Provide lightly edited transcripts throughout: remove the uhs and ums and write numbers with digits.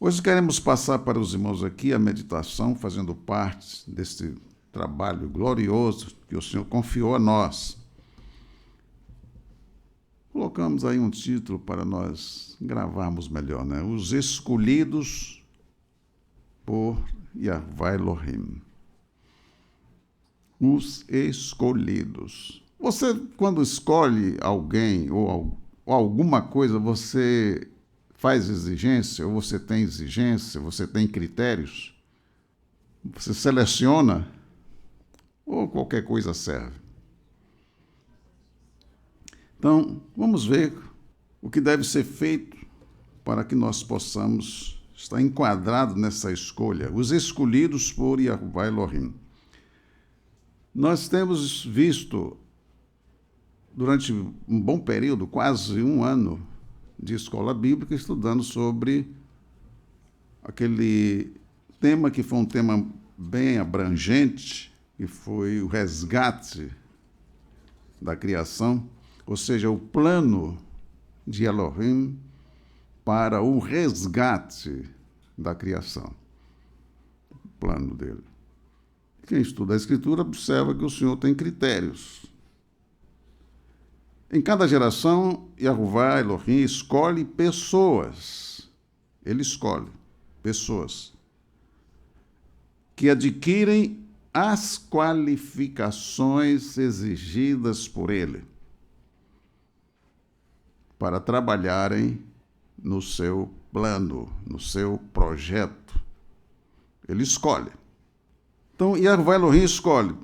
Hoje queremos passar para os irmãos aqui a meditação, fazendo parte deste trabalho glorioso que o Senhor confiou a nós. Colocamos aí um título para nós gravarmos melhor, né? Os escolhidos por Yahvé Elohim. Os escolhidos. Você, quando escolhe alguém ou alguma coisa, você faz exigência, ou você tem exigência, você tem critérios? Você seleciona? Ou qualquer coisa serve? Então, vamos ver o que deve ser feito para que nós possamos estar enquadrados nessa escolha. Os escolhidos por Yahvé Elohim. Nós temos visto, durante um bom período, quase um ano de escola bíblica, estudando sobre aquele tema que foi um tema bem abrangente, que foi o resgate da criação, ou seja, o plano de Elohim para o resgate da criação. O plano dele. Quem estuda a Escritura observa que o Senhor tem critérios. Em cada geração, Yahvé Elohim escolhe pessoas. Ele escolhe pessoas que adquirem as qualificações exigidas por ele para trabalharem no seu plano, no seu projeto. Ele escolhe. Então, Yahvé Elohim escolhe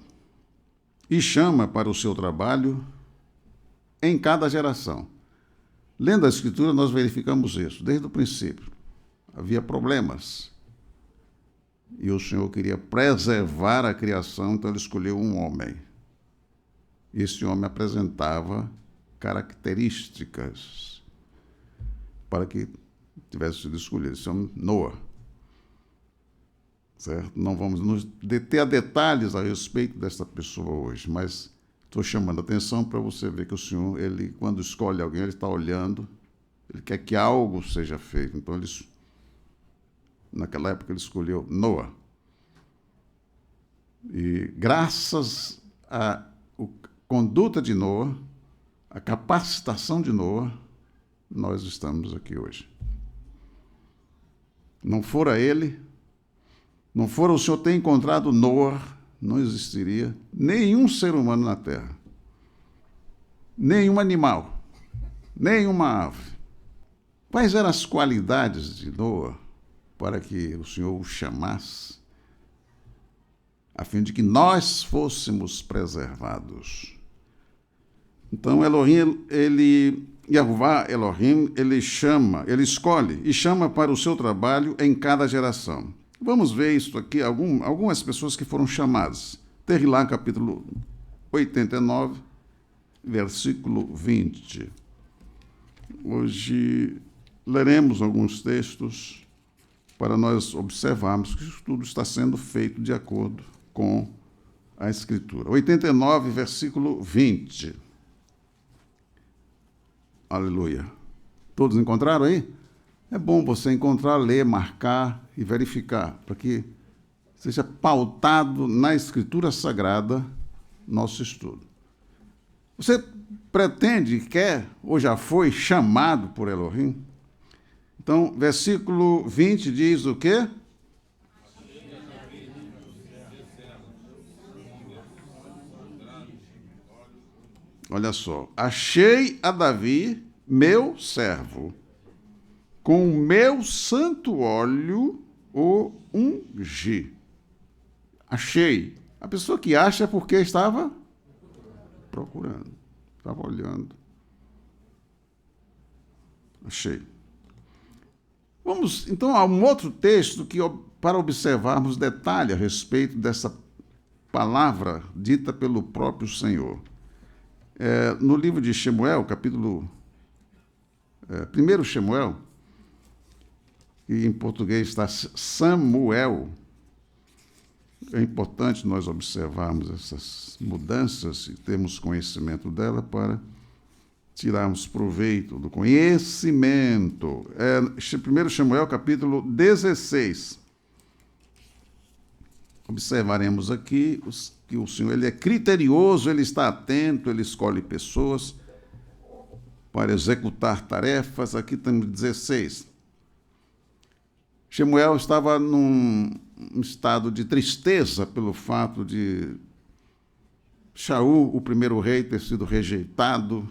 e chama para o seu trabalho em cada geração. Lendo a Escritura, nós verificamos isso desde o princípio. Havia problemas. E o Senhor queria preservar a criação, então ele escolheu um homem. Esse homem apresentava características para que tivesse sido escolhido. Esse homem, Noa. Certo? Não vamos nos deter a detalhes a respeito dessa pessoa hoje, mas estou chamando a atenção para você ver que o Senhor, ele, quando escolhe alguém, ele está olhando, ele quer que algo seja feito. Então, naquela época, ele escolheu Noa. E graças à conduta de Noa, a capacitação de Noa, nós estamos aqui hoje. Não fora ele, não fora o Senhor ter encontrado Noa, não existiria nenhum ser humano na terra, nenhum animal, nenhuma ave. Quais eram as qualidades de Noa para que o Senhor o chamasse, a fim de que nós fôssemos preservados? Então, Yahvé Elohim, ele escolhe e chama para o seu trabalho em cada geração. Vamos ver isso aqui, algumas pessoas que foram chamadas. Terrilá, capítulo 89, versículo 20. Hoje leremos alguns textos para nós observarmos que isso tudo está sendo feito de acordo com a Escritura. 89, versículo 20. Aleluia. Todos encontraram aí? É bom você encontrar, ler, marcar e verificar, para que seja pautado na Escritura Sagrada nosso estudo. Você pretende, quer ou já foi chamado por Elohim? Então, versículo 20 diz o quê? Olha só. Achei a Davi, meu servo, com o meu santo óleo o ungi. Achei. A pessoa que acha é porque estava procurando, estava olhando. Achei. Vamos, então, a um outro texto que, para observarmos detalhe a respeito dessa palavra dita pelo próprio Senhor. No livro de Shemuel, capítulo 1 Shemuel, que em português está Samuel. É importante nós observarmos essas mudanças e termos conhecimento dela para tirarmos proveito do conhecimento. 1 Samuel, capítulo 16. Observaremos aqui que o Senhor ele é criterioso, ele está atento, ele escolhe pessoas para executar tarefas. Aqui temos 16. Samuel estava num estado de tristeza pelo fato de Shaul, o primeiro rei, ter sido rejeitado.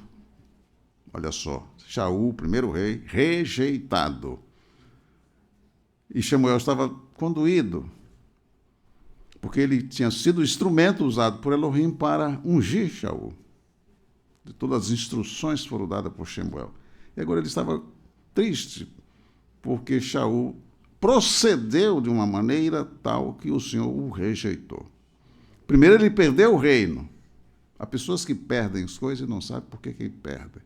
Olha só, Shaul, o primeiro rei, rejeitado. E Samuel estava conduído, porque ele tinha sido o instrumento usado por Elohim para ungir Shaul. De todas as instruções foram dadas por Samuel. E agora ele estava triste, porque Shaul procedeu de uma maneira tal que o Senhor o rejeitou. Primeiro, ele perdeu o reino. Há pessoas que perdem as coisas e não sabem por que perdem.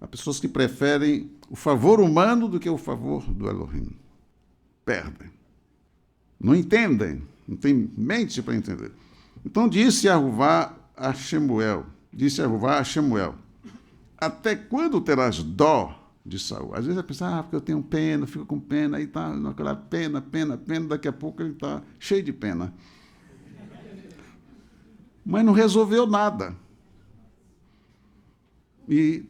Há pessoas que preferem o favor humano do que o favor do Elohim. Perdem. Não entendem. Não tem mente para entender. Então disse Jeová a Samuel, até quando terás dó de Saul? Às vezes a pessoa, porque eu tenho pena, fico com pena, aí está naquela pena, daqui a pouco ele está cheio de pena. Mas não resolveu nada. E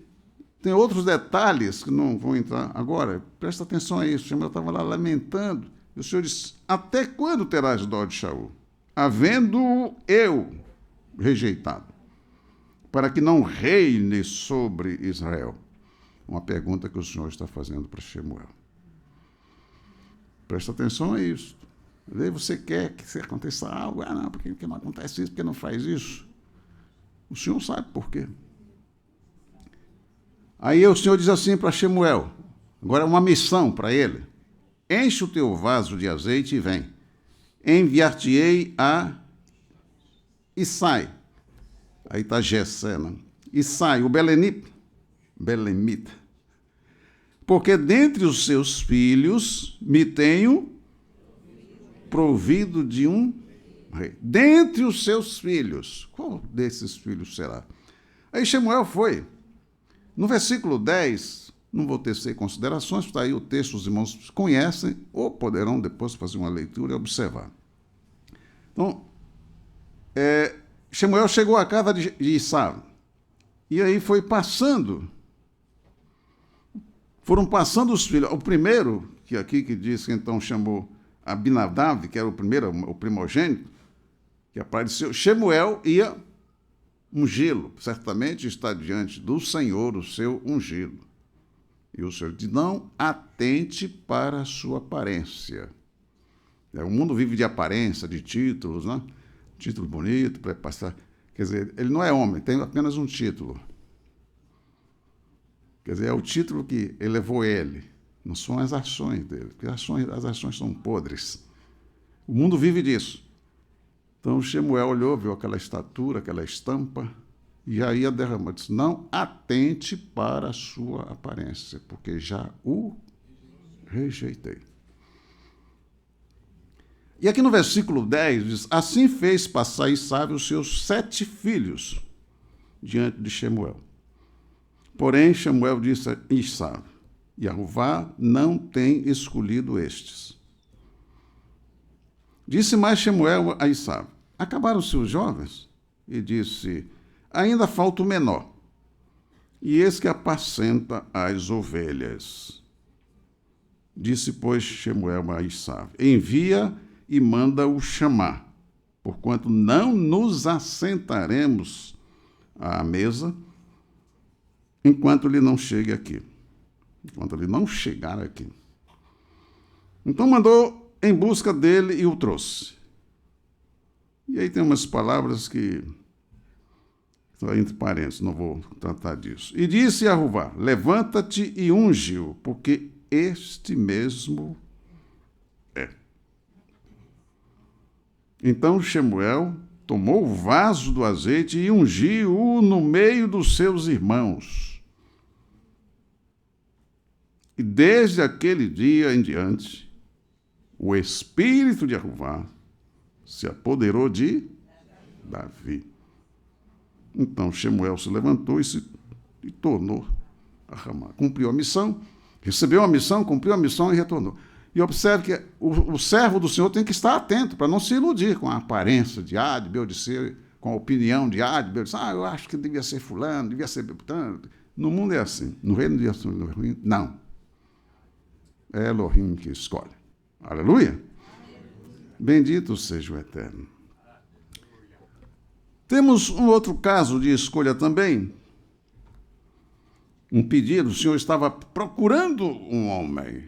tem outros detalhes que não vou entrar agora. Presta atenção a isso. Samuel estava lá lamentando. E o Senhor disse, até quando terás dó de Shaul? Havendo eu rejeitado, para que não reine sobre Israel. Uma pergunta que o Senhor está fazendo para Samuel. Presta atenção a isso. Às vezes você quer que aconteça algo. Não, por que não acontece isso? Por que não faz isso? O Senhor sabe por quê. Aí o Senhor diz assim para Samuel, agora é uma missão para ele. Enche o teu vaso de azeite e vem. Enviar-te-ei a Isai. Aí está Jessé, né? Isai, o Belemita. Porque dentre os seus filhos me tenho provido de um rei. Dentre os seus filhos. Qual desses filhos será? Aí Samuel foi. No versículo 10... Não vou tecer considerações, está aí o texto, os irmãos conhecem, ou poderão depois fazer uma leitura e observar. Então, Samuel chegou à casa de Isaú, e aí foram passando os filhos. O primeiro, que diz que então chamou Abinadab, que era o primogênito, que apareceu, Samuel ia ungí-lo, certamente está diante do Senhor, o seu ungido. E o Senhor diz, não atente para a sua aparência. O mundo vive de aparência, de títulos, né? Título bonito, para passar. Quer dizer, ele não é homem, tem apenas um título. Quer dizer, é o título que elevou ele. Não são as ações dele, porque as ações são podres. O mundo vive disso. Então, Samuel olhou, viu aquela estatura, aquela estampa, e aí a derramou, disse, não atente para a sua aparência, porque já o rejeitei. E aqui no versículo 10 diz, assim fez passar Isaú os seus 7 filhos diante de Samuel. Porém, Samuel disse a Isaú, Jeová não tem escolhido estes. Disse mais Samuel a Isaú, acabaram-se os jovens? E disse, ainda falta o menor, e esse que apacenta as ovelhas. Disse, pois, Samuel a Isaú, envia e manda-o chamar, porquanto não nos assentaremos à mesa enquanto ele não chegue aqui. Enquanto ele não chegar aqui. Então mandou em busca dele e o trouxe. E aí tem umas palavras que estão entre parênteses, não vou tratar disso. E disse a Jeová, levanta-te e unge-o, porque este mesmo é. Então Samuel tomou o vaso do azeite e ungiu-o no meio dos seus irmãos. E desde aquele dia em diante, o espírito de Jeová se apoderou de Davi. Então Samuel se levantou e tornou a Ramá. Cumpriu a missão, recebeu a missão, cumpriu a missão e retornou. E observe que o servo do Senhor tem que estar atento para não se iludir com a aparência de A, de B ou de C, com a opinião de A, de B ou de C. Eu acho que devia ser fulano, devia ser beltrano. No mundo é assim. No reino de Elohim, não. É Elohim que escolhe. Aleluia! Bendito seja o Eterno. Temos um outro caso de escolha também. Um pedido, o Senhor estava procurando um homem.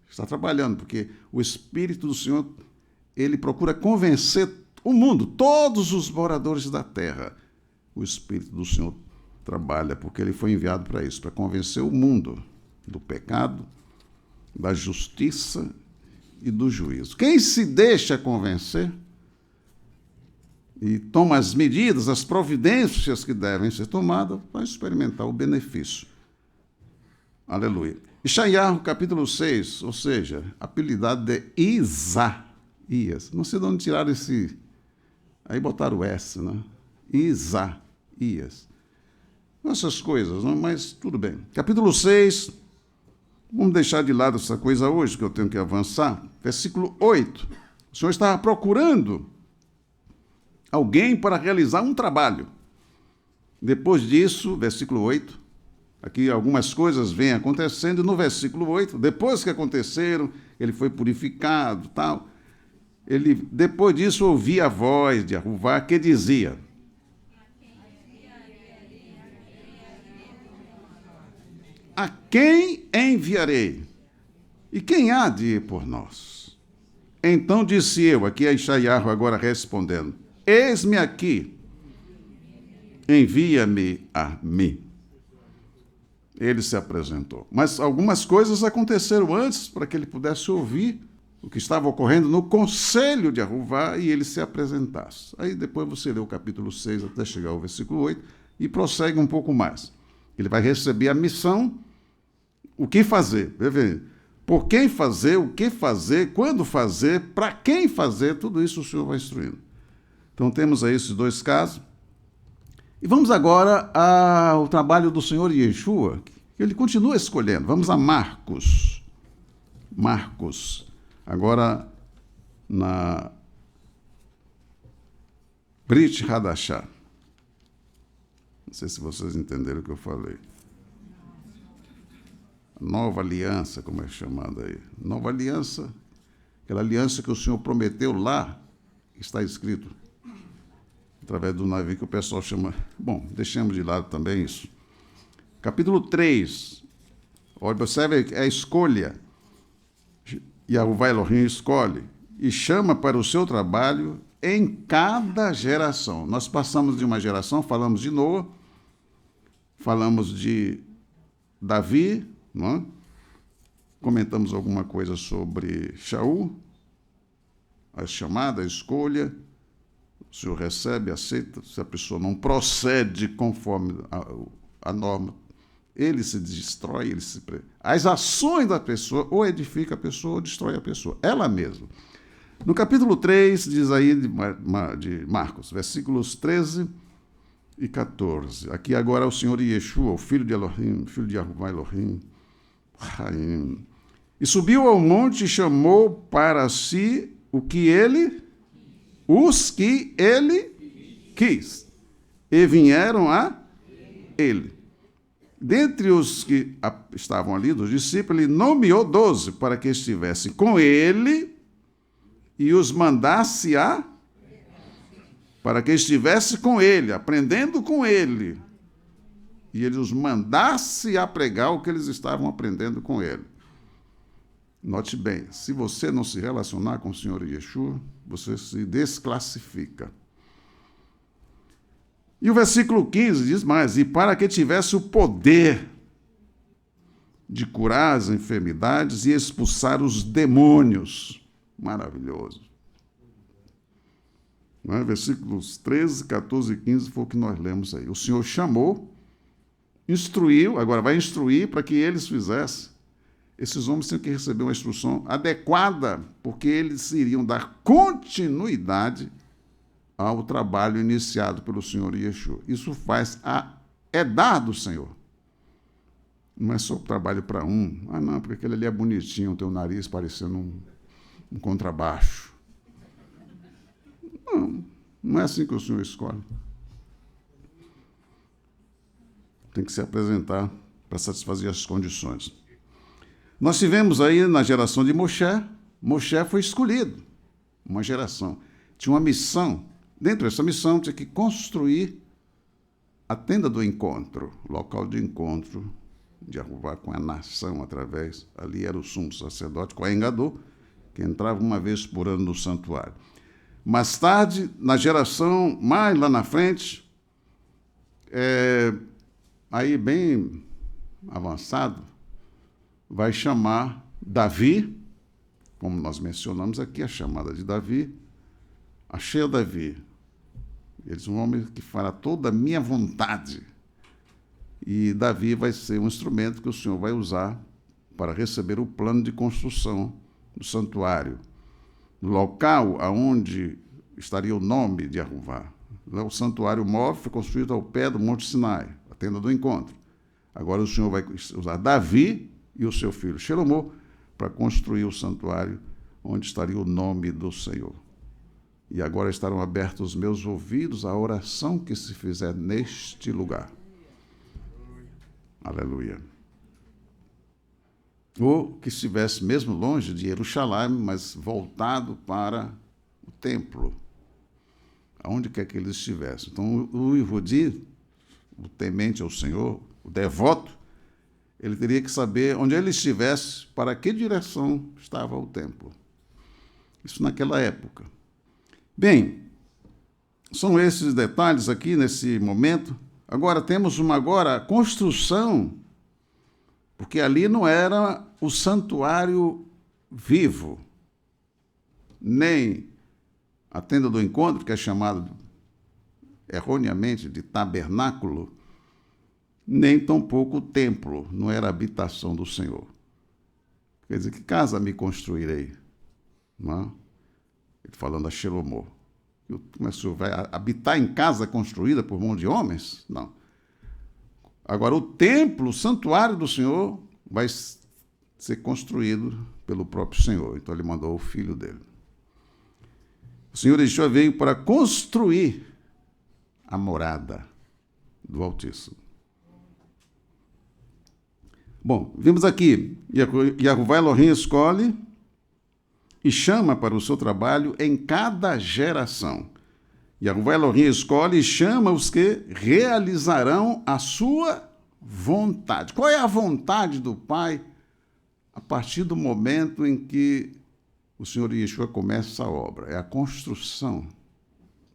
Está trabalhando, porque o Espírito do Senhor, ele procura convencer o mundo, todos os moradores da terra. O Espírito do Senhor trabalha, porque ele foi enviado para isso, para convencer o mundo do pecado, da justiça e do juízo. Quem se deixa convencer e toma as medidas, as providências que devem ser tomadas, vai experimentar o benefício. Aleluia. Ishaiah, capítulo 6, ou seja, apelidado de Isaías. Não sei de onde tiraram esse... Aí botaram o S, né? Isaías. Essas coisas, não? Mas tudo bem. Capítulo 6, vamos deixar de lado essa coisa hoje, que eu tenho que avançar. Versículo 8. O Senhor estava procurando alguém para realizar um trabalho. Depois disso, versículo 8, aqui algumas coisas vêm acontecendo, e no versículo 8, depois que aconteceram, ele foi purificado, tal. Ele, depois disso, ouvia a voz de Aruvá que dizia: a quem enviarei? E quem há de ir por nós? Então disse eu, aqui é Ishaiah agora respondendo: eis-me aqui, envia-me a mim. Ele se apresentou. Mas algumas coisas aconteceram antes para que ele pudesse ouvir o que estava ocorrendo no conselho de Aruvá e ele se apresentasse. Aí depois você lê o capítulo 6 até chegar ao versículo 8 e prossegue um pouco mais. Ele vai receber a missão, o que fazer, por quem fazer, o que fazer, quando fazer, para quem fazer, tudo isso o Senhor vai instruindo. Então temos aí esses dois casos. E vamos agora ao trabalho do Senhor Yeshua, que ele continua escolhendo. Vamos a Marcos. Marcos, agora na Brit Hadashah. Não sei se vocês entenderam o que eu falei. Nova aliança, como é chamada aí. Nova aliança, aquela aliança que o Senhor prometeu lá, está escrito através do navio que o pessoal chama... Bom, deixemos de lado também isso. Capítulo 3. Observe a escolha. Yahová Elohim escolhe e chama para o seu trabalho em cada geração. Nós passamos de uma geração, falamos de Noa, falamos de Davi, não é? Comentamos alguma coisa sobre Shaul, a chamada, a escolha. O Senhor recebe, aceita. Se a pessoa não procede conforme a norma, ele se destrói, as ações da pessoa ou edifica a pessoa ou destrói a pessoa, ela mesma. No capítulo 3, diz aí de Marcos, versículos 13 e 14. Aqui agora é o Senhor Yeshua, o filho de Elohim, filho de Yahová Elohim, Raim. E subiu ao monte e chamou para si os que ele quis, e vieram a ele. Dentre os que estavam ali, dos discípulos, ele nomeou 12 para que estivessem com ele e os mandasse para que estivesse com ele, aprendendo com ele. E ele os mandasse a pregar o que eles estavam aprendendo com ele. Note bem, se você não se relacionar com o Senhor Yeshua, você se desclassifica. E o versículo 15 diz mais: e para que tivesse o poder de curar as enfermidades e expulsar os demônios. Maravilhoso. Não é? Versículos 13, 14 e 15 foi o que nós lemos aí. O Senhor chamou, instruiu, agora vai instruir para que eles fizessem. Esses homens têm que receber uma instrução adequada, porque eles iriam dar continuidade ao trabalho iniciado pelo Senhor Yeshua. Isso faz a é dar do Senhor. Não é só trabalho para um. Ah, não, porque aquele ali é bonitinho, tem o nariz parecendo um contrabaixo. Não, não é assim que o Senhor escolhe. Tem que se apresentar para satisfazer as condições. Nós tivemos aí na geração de Moshe, Moshe foi escolhido, uma geração. Tinha uma missão. Dentro dessa missão, tinha que construir a tenda do encontro, local de encontro de Jeová com a nação através. Ali era o sumo sacerdote, Cohen Gadol, que entrava uma vez por ano no santuário. Mais tarde, na geração mais lá na frente, aí bem avançado, vai chamar Davi, como nós mencionamos aqui, a chamada de Davi, achei Davi. Eles são um homem que fará toda a minha vontade. E Davi vai ser um instrumento que o Senhor vai usar para receber o plano de construção do santuário. No local onde estaria o nome de Jeová. O santuário móvel foi construído ao pé do Monte Sinai, a tenda do encontro. Agora o Senhor vai usar Davi e o seu filho Xelomó para construir o santuário onde estaria o nome do Senhor. E agora estarão abertos os meus ouvidos à oração que se fizer neste lugar. Aleluia. Ou que estivesse mesmo longe de Jerusalém, mas voltado para o templo, aonde quer que eles estivessem. Então, o Yehudi, o temente ao Senhor, o devoto, ele teria que saber onde ele estivesse, para que direção estava o templo. Isso naquela época. Bem, são esses detalhes aqui nesse momento. Agora temos a construção, porque ali não era o santuário vivo, nem a tenda do encontro, que é chamado erroneamente de tabernáculo, nem tampouco o templo, não era a habitação do Senhor. Quer dizer, que casa me construirei? Não é? Ele falando a Xelomó. O Senhor vai habitar em casa construída por mão de homens? Não. Agora, o templo, o santuário do Senhor, vai ser construído pelo próprio Senhor. Então, ele mandou o filho dele. O Senhor Yeshua veio para construir a morada do Altíssimo. Bom, vimos aqui, Jeová Elohim escolhe e chama para o seu trabalho em cada geração. Jeová Elohim escolhe e chama os que realizarão a sua vontade. Qual é a vontade do Pai a partir do momento em que o Senhor Yeshua começa a obra? É a construção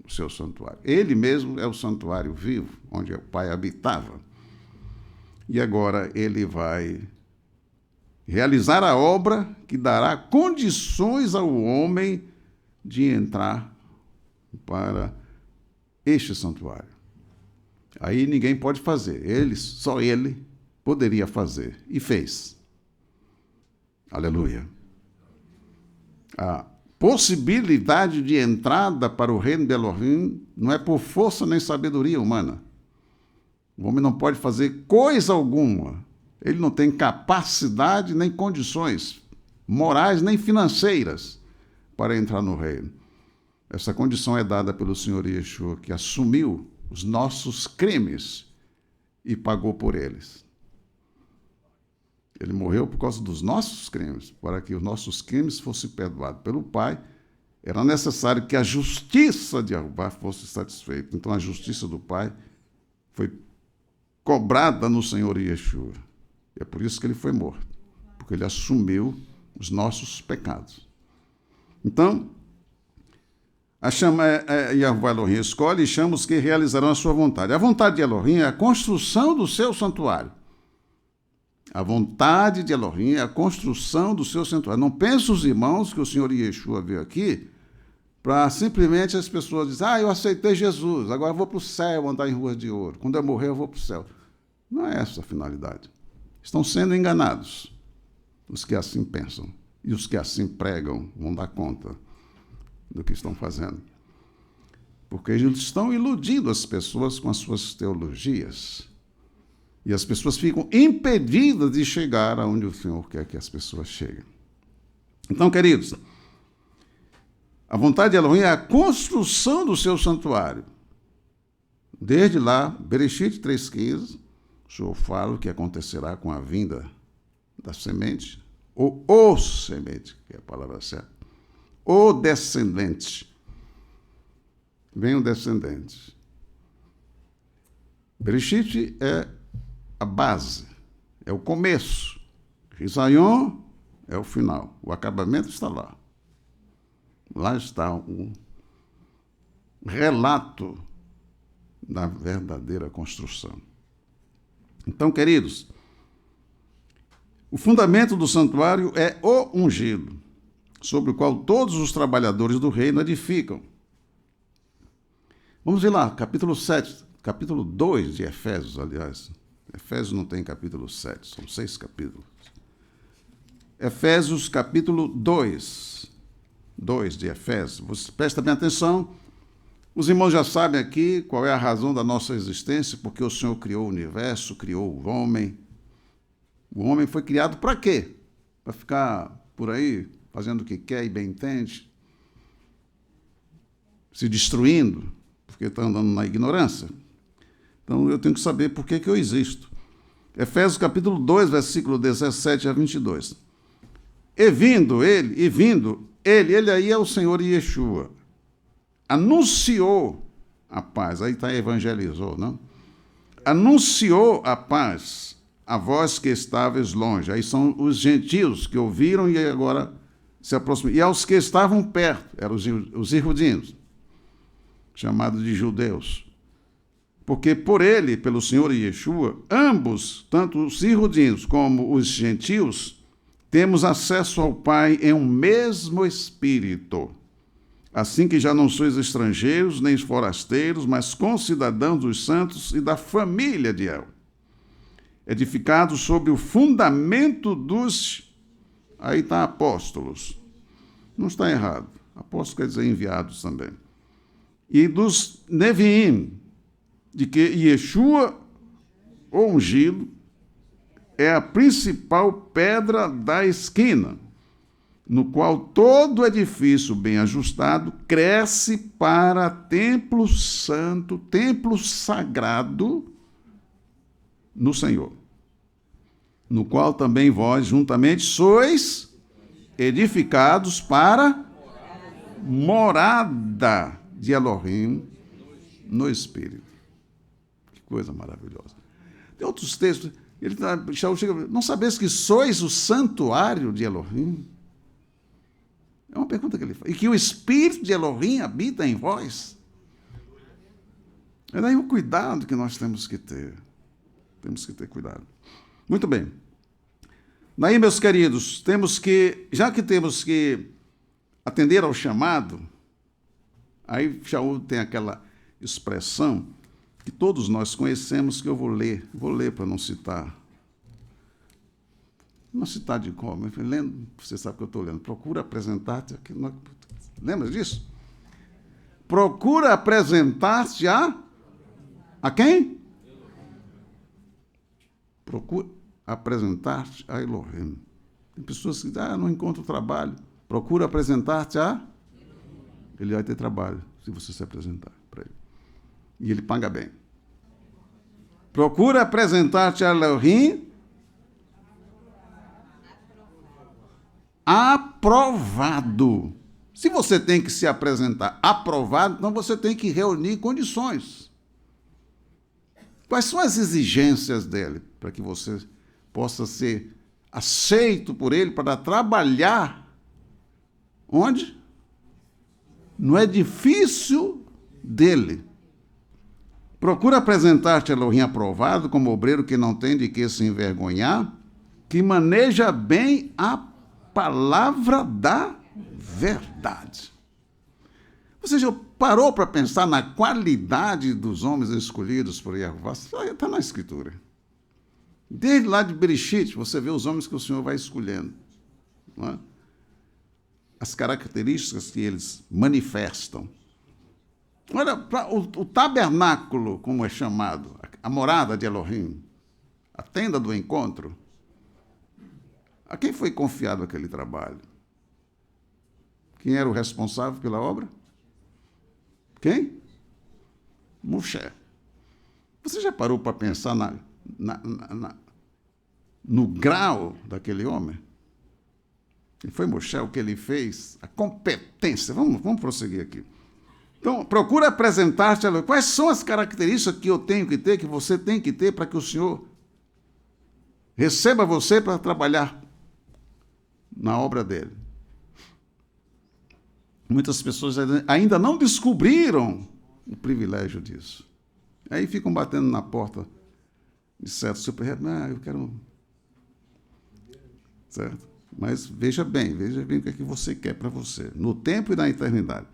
do seu santuário. Ele mesmo é o santuário vivo, onde o Pai habitava. E agora ele vai realizar a obra que dará condições ao homem de entrar para este santuário. Aí ninguém pode fazer. Só ele poderia fazer. E fez. Aleluia. A possibilidade de entrada para o reino de Elohim não é por força nem sabedoria humana. O homem não pode fazer coisa alguma. Ele não tem capacidade nem condições morais nem financeiras para entrar no reino. Essa condição é dada pelo Senhor Yeshua, que assumiu os nossos crimes e pagou por eles. Ele morreu por causa dos nossos crimes, para que os nossos crimes fossem perdoados pelo Pai. Era necessário que a justiça de Jeová fosse satisfeita. Então, a justiça do Pai foi cobrada no Senhor Yeshua. É por isso que ele foi morto, porque ele assumiu os nossos pecados. Então, Jeová Elohim escolhe e chama os que realizarão a sua vontade. A vontade de Elohim é a construção do seu santuário. A vontade de Elohim é a construção do seu santuário. Não pense os irmãos que o Senhor Yeshua veio aqui para simplesmente as pessoas dizerem: eu aceitei Jesus, agora eu vou para o céu andar em ruas de ouro. Quando eu morrer, eu vou para o céu. Não é essa a finalidade. Estão sendo enganados os que assim pensam. E os que assim pregam vão dar conta do que estão fazendo. Porque eles estão iludindo as pessoas com as suas teologias. E as pessoas ficam impedidas de chegar aonde o Senhor quer que as pessoas cheguem. Então, queridos, a vontade de Elohim é a construção do seu santuário. Desde lá, Bereshit 3,15, o Senhor fala o que acontecerá com a vinda da semente, ou o semente, que é a palavra certa, o descendente. Vem o descendente. Bereshit é a base, é o começo. Risaion é o final. O acabamento está lá. Lá está um relato da verdadeira construção. Então, queridos, o fundamento do santuário é o ungido, sobre o qual todos os trabalhadores do reino edificam. Vamos ver lá, capítulo 7, capítulo 2 de Efésios, aliás. Efésios não tem capítulo 7, são 6 capítulos. Efésios, capítulo 2 de Efésios. Você presta bem atenção. Os irmãos já sabem aqui qual é a razão da nossa existência, porque o Senhor criou o universo, criou o homem. O homem foi criado para quê? Para ficar por aí, fazendo o que quer e bem entende? Se destruindo, porque está andando na ignorância. Então, eu tenho que saber por que eu existo. Efésios capítulo 2, versículo 17 a 22. E vindo ele aí é o Senhor Yeshua, anunciou a paz, aí está evangelizou, não? Anunciou a paz a vós que estáveis longe. Aí são os gentios que ouviram e agora se aproximam. E aos que estavam perto, eram os irrudinos, chamados de judeus. Porque por ele, pelo Senhor Yeshua, ambos, tanto os irrudinos como os gentios, temos acesso ao Pai em um mesmo Espírito. Assim que já não sois estrangeiros nem forasteiros, mas concidadãos dos santos e da família de El, edificados sobre o fundamento dos... Aí está apóstolos. Não está errado. Apóstolos quer dizer enviados também. E dos Neviim, de que Yeshua, o ungido, é a principal pedra da esquina, no qual todo edifício bem ajustado cresce para templo santo, templo sagrado no Senhor, no qual também vós juntamente sois edificados para morada de Elohim no Espírito. Que coisa maravilhosa. Tem outros textos, Shaul chega, não sabeis que sois o santuário de Elohim? É uma pergunta que ele faz. E que o Espírito de Elohim habita em vós? É daí o cuidado que nós temos que ter. Temos que ter cuidado. Muito bem. Daí, meus queridos, já que temos que atender ao chamado, aí Shaul tem aquela expressão que todos nós conhecemos, que eu vou ler para não citar. Não citar de como, lendo, você sabe que eu estou lendo. Procura apresentar-te aqui. Lembra disso? Procura apresentar-te a quem? Procura apresentar-te a Elohim. Tem pessoas que dizem, não encontro trabalho. Procura apresentar-te a... Ele vai ter trabalho, se você se apresentar para ele. E ele paga bem. Procura apresentar-te a Elohim aprovado. Se você tem que se apresentar aprovado, então você tem que reunir condições. Quais são as exigências dele para que você possa ser aceito por ele para trabalhar onde? No edifício dele. Procura apresentar-te a Elohim aprovado como obreiro que não tem de que se envergonhar, que maneja bem a palavra da verdade. Você já parou para pensar na qualidade dos homens escolhidos por Yehová? Está na Escritura. Desde lá de Bereshit, você vê os homens que o Senhor vai escolhendo. Não é? As características que eles manifestam. Olha, o tabernáculo, como é chamado, a morada de Elohim, a tenda do encontro. A quem foi confiado aquele trabalho? Quem era o responsável pela obra? Quem? Moshe. Você já parou para pensar no grau daquele homem? E foi Moshe o que ele fez, a competência. Vamos prosseguir aqui. Então, procura apresentar-te a Elohim. Quais são as características que eu tenho que ter, que você tem que ter, para que o Senhor receba você para trabalhar na obra dele? Muitas pessoas ainda não descobriram o privilégio disso. Aí ficam batendo na porta de certo super, eu quero... Certo? Mas veja bem o que é que você quer para você, no tempo e na eternidade.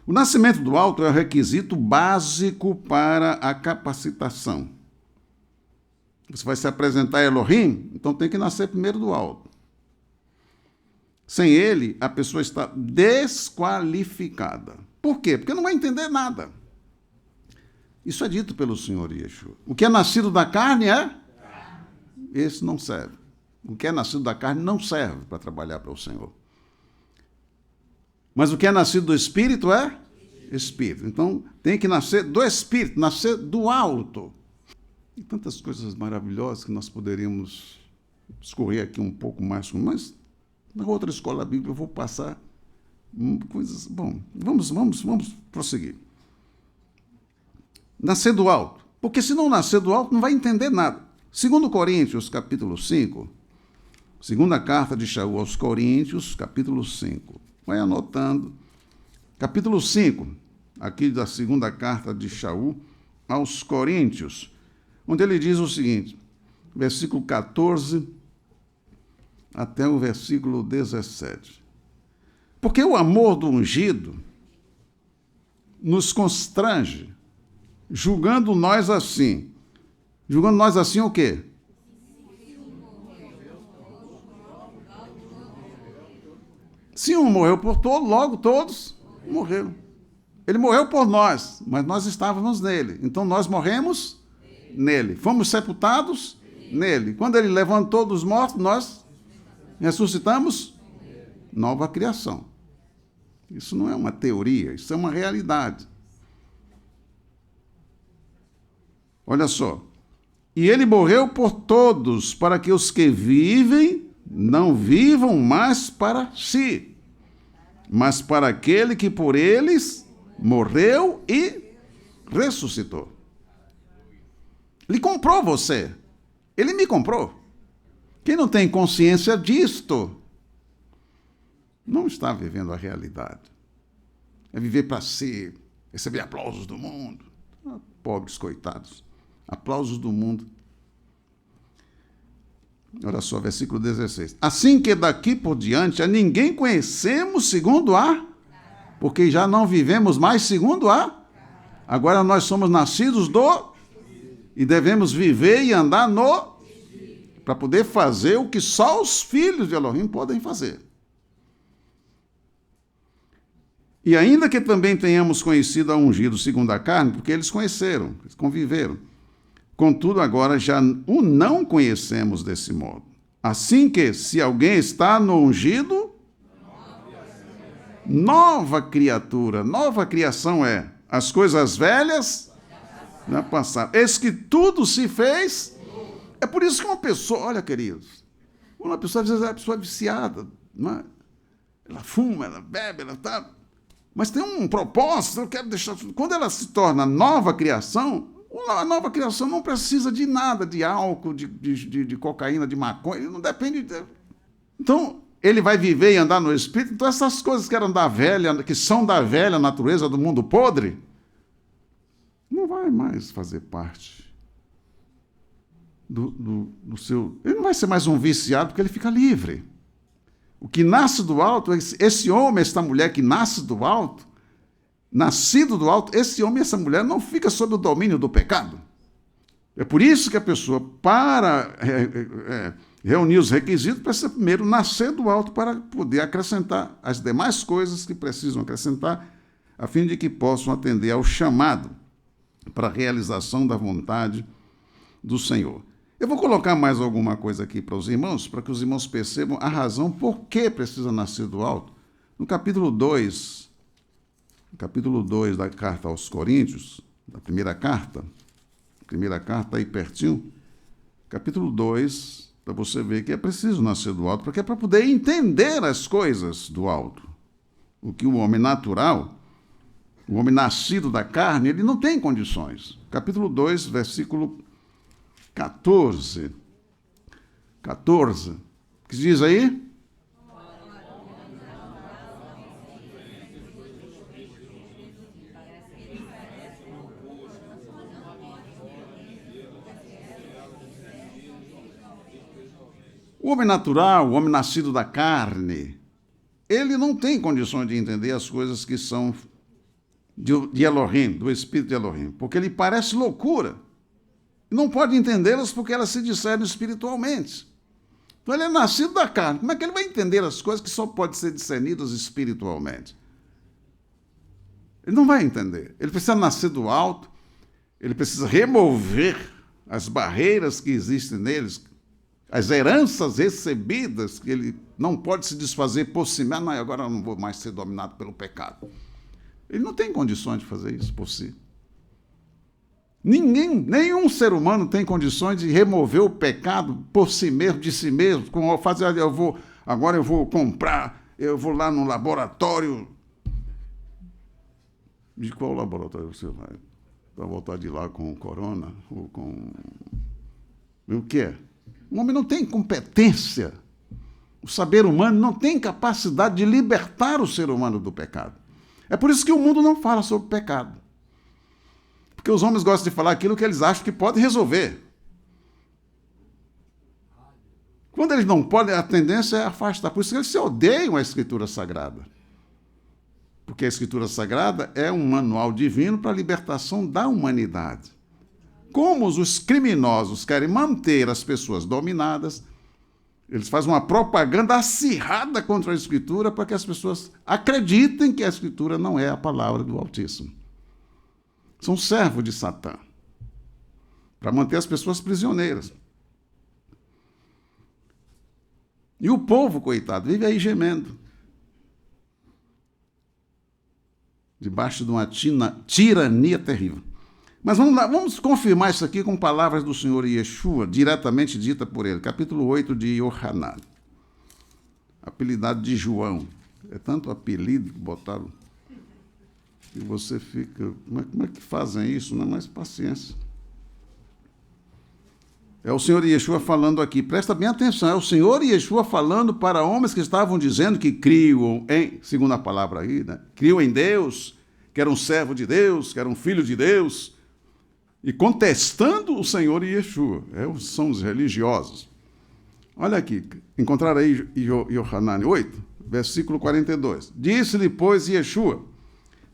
O nascimento do alto é o requisito básico para a capacitação. Você vai se apresentar a Elohim, então tem que nascer primeiro do alto. Sem ele, a pessoa está desqualificada. Por quê? Porque não vai entender nada. Isso é dito pelo Senhor Yeshua. O que é nascido da carne é? Esse não serve. O que é nascido da carne não serve para trabalhar para o Senhor. Mas o que é nascido do Espírito é? Espírito. Então, tem que nascer do Espírito, nascer do alto. E tantas coisas maravilhosas que nós poderíamos discorrer aqui um pouco mais, mas na outra escola bíblica eu vou passar coisas... Bom, vamos prosseguir. Nascer do alto. Porque se não nascer do alto, não vai entender nada. 2 Coríntios, capítulo 5, segunda carta de Shaul aos Coríntios, capítulo 5. Vai anotando. Capítulo 5, aqui da segunda carta de Shaul aos Coríntios, onde ele diz o seguinte, versículo 14 até o versículo 17. Porque o amor do ungido nos constrange, julgando nós assim. Julgando nós assim o quê? Se um morreu por todos, logo todos morreram. Ele morreu por nós, mas nós estávamos nele. Então nós morremos nele. Fomos sepultados nele. Quando ele levantou dos mortos, nós ressuscitamos nova criação. Isso não é uma teoria, isso é uma realidade. Olha só. E ele morreu por todos, para que os que vivem não vivam mais para si, mas para aquele que por eles morreu e ressuscitou. Ele comprou você. Ele me comprou. Quem não tem consciência disto não está vivendo a realidade. É viver para si, receber aplausos do mundo. Pobres coitados. Aplausos do mundo. Olha só, versículo 16. Assim que daqui por diante a ninguém conhecemos segundo a, porque já não vivemos mais segundo a. Agora nós somos nascidos do e devemos viver e andar no para poder fazer o que só os filhos de Elohim podem fazer. E ainda que também tenhamos conhecido a ungido segundo a carne, porque eles conheceram, eles conviveram. Contudo, agora já o não conhecemos desse modo. Assim que, se alguém está no ungido, nova criatura, nova criação é. As coisas velhas já passaram. Eis que tudo se fez. É por isso que uma pessoa, olha, queridos, uma pessoa às vezes é uma pessoa viciada, não é? Ela fuma, ela bebe, ela está... Mas tem um propósito, eu quero deixar... Quando ela se torna nova criação, a nova criação não precisa de nada, de álcool, de cocaína, de maconha, não depende... Então, ele vai viver e andar no Espírito, então essas coisas que eram da velha, que são da velha natureza do mundo podre, não vai mais fazer parte do seu... Ele não vai ser mais um viciado, porque ele fica livre. O que nasce do alto, esse homem, essa mulher que nasce do alto, nascido do alto, esse homem e essa mulher não fica sob o domínio do pecado. É por isso que a pessoa, para reunir os requisitos, precisa primeiro nascer do alto para poder acrescentar as demais coisas que precisam acrescentar, a fim de que possam atender ao chamado para a realização da vontade do Senhor. Eu vou colocar mais alguma coisa aqui para os irmãos, para que os irmãos percebam a razão por que precisa nascer do alto. No capítulo 2 da carta aos Coríntios, da primeira carta aí pertinho, capítulo 2, para você ver que é preciso nascer do alto, porque é para poder entender as coisas do alto. O que o homem natural, o homem nascido da carne, ele não tem condições. Capítulo 2, versículo 14. O que diz aí? O homem natural, o homem nascido da carne, ele não tem condições de entender as coisas que são de Elohim, do Espírito de Elohim, porque ele parece loucura. Não pode entendê-las porque elas se discernem espiritualmente. Então ele é nascido da carne. Como é que ele vai entender as coisas que só podem ser discernidas espiritualmente? Ele não vai entender. Ele precisa nascer do alto, ele precisa remover as barreiras que existem neles, as heranças recebidas, que ele não pode se desfazer por si mesmo. Não, agora eu não vou mais ser dominado pelo pecado. Ele não tem condições de fazer isso por si. Nenhum ser humano tem condições de remover o pecado por si mesmo, de si mesmo. Como fazer, agora eu vou comprar, eu vou lá no laboratório. De qual laboratório você vai? Para voltar de lá com o corona? Ou com... O que é? O homem não tem competência. O saber humano não tem capacidade de libertar o ser humano do pecado. É por isso que o mundo não fala sobre pecado. Porque os homens gostam de falar aquilo que eles acham que pode resolver. Quando eles não podem, a tendência é afastar. Por isso que eles se odeiam a Escritura Sagrada. Porque a Escritura Sagrada é um manual divino para a libertação da humanidade. Como os criminosos querem manter as pessoas dominadas, eles fazem uma propaganda acirrada contra a Escritura para que as pessoas acreditem que a Escritura não é a palavra do Altíssimo. São servos de Satã, para manter as pessoas prisioneiras. E o povo, coitado, vive aí gemendo, debaixo de uma tirania terrível. Mas vamos lá, vamos confirmar isso aqui com palavras do Senhor Yeshua, diretamente dita por ele. Capítulo 8 de Yohanan, apelidado de João. É tanto apelido que botaram, e você fica... Como é que fazem isso? Não é mais paciência. É o Senhor Yeshua falando aqui. Presta bem atenção. É o Senhor Yeshua falando para homens que estavam dizendo que criam em... Segundo a palavra aí, né? Criam em Deus, que eram servo de Deus, que eram filho de Deus. E contestando o Senhor Yeshua. São os religiosos. Olha aqui. Encontraram aí Yohanan 8, versículo 42. Disse-lhe, pois, Yeshua: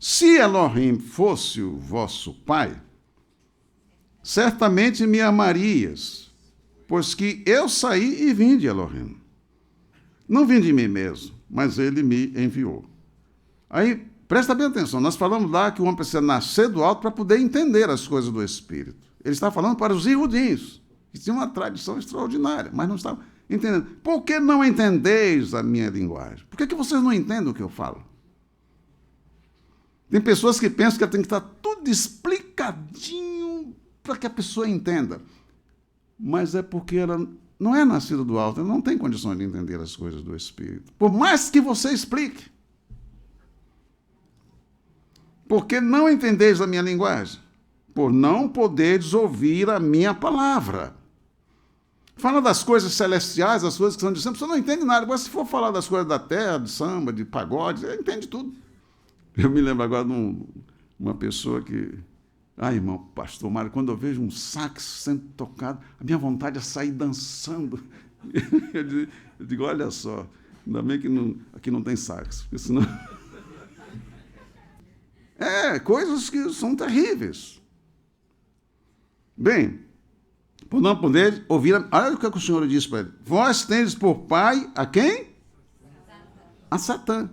se Elohim fosse o vosso Pai, certamente me amarias, pois que eu saí e vim de Elohim. Não vim de mim mesmo, mas ele me enviou. Aí, presta bem atenção, nós falamos lá que o homem precisa nascer do alto para poder entender as coisas do Espírito. Ele está falando para os irudins, que tinham uma tradição extraordinária, mas não estavam entendendo. Por que não entendeis a minha linguagem? Por que vocês não entendem o que eu falo? Tem pessoas que pensam que tem que estar tudo explicadinho para que a pessoa entenda. Mas é porque ela não é nascida do alto, ela não tem condições de entender as coisas do Espírito. Por mais que você explique. Porque não entendeis a minha linguagem? Por não poderes ouvir a minha palavra. Fala das coisas celestiais, as coisas que são de sempre, você não entende nada. Mas se for falar das coisas da terra, de samba, de pagode, você entende tudo. Eu me lembro agora de uma pessoa que... irmão, pastor Mário, quando eu vejo um sax sendo tocado, a minha vontade é sair dançando. Eu digo, olha só, ainda bem que aqui não tem sax, porque senão... coisas que são terríveis. Bem, por não poder ouvir... Olha o que o Senhor disse para ele. Vós tendes por pai a quem? A Satã.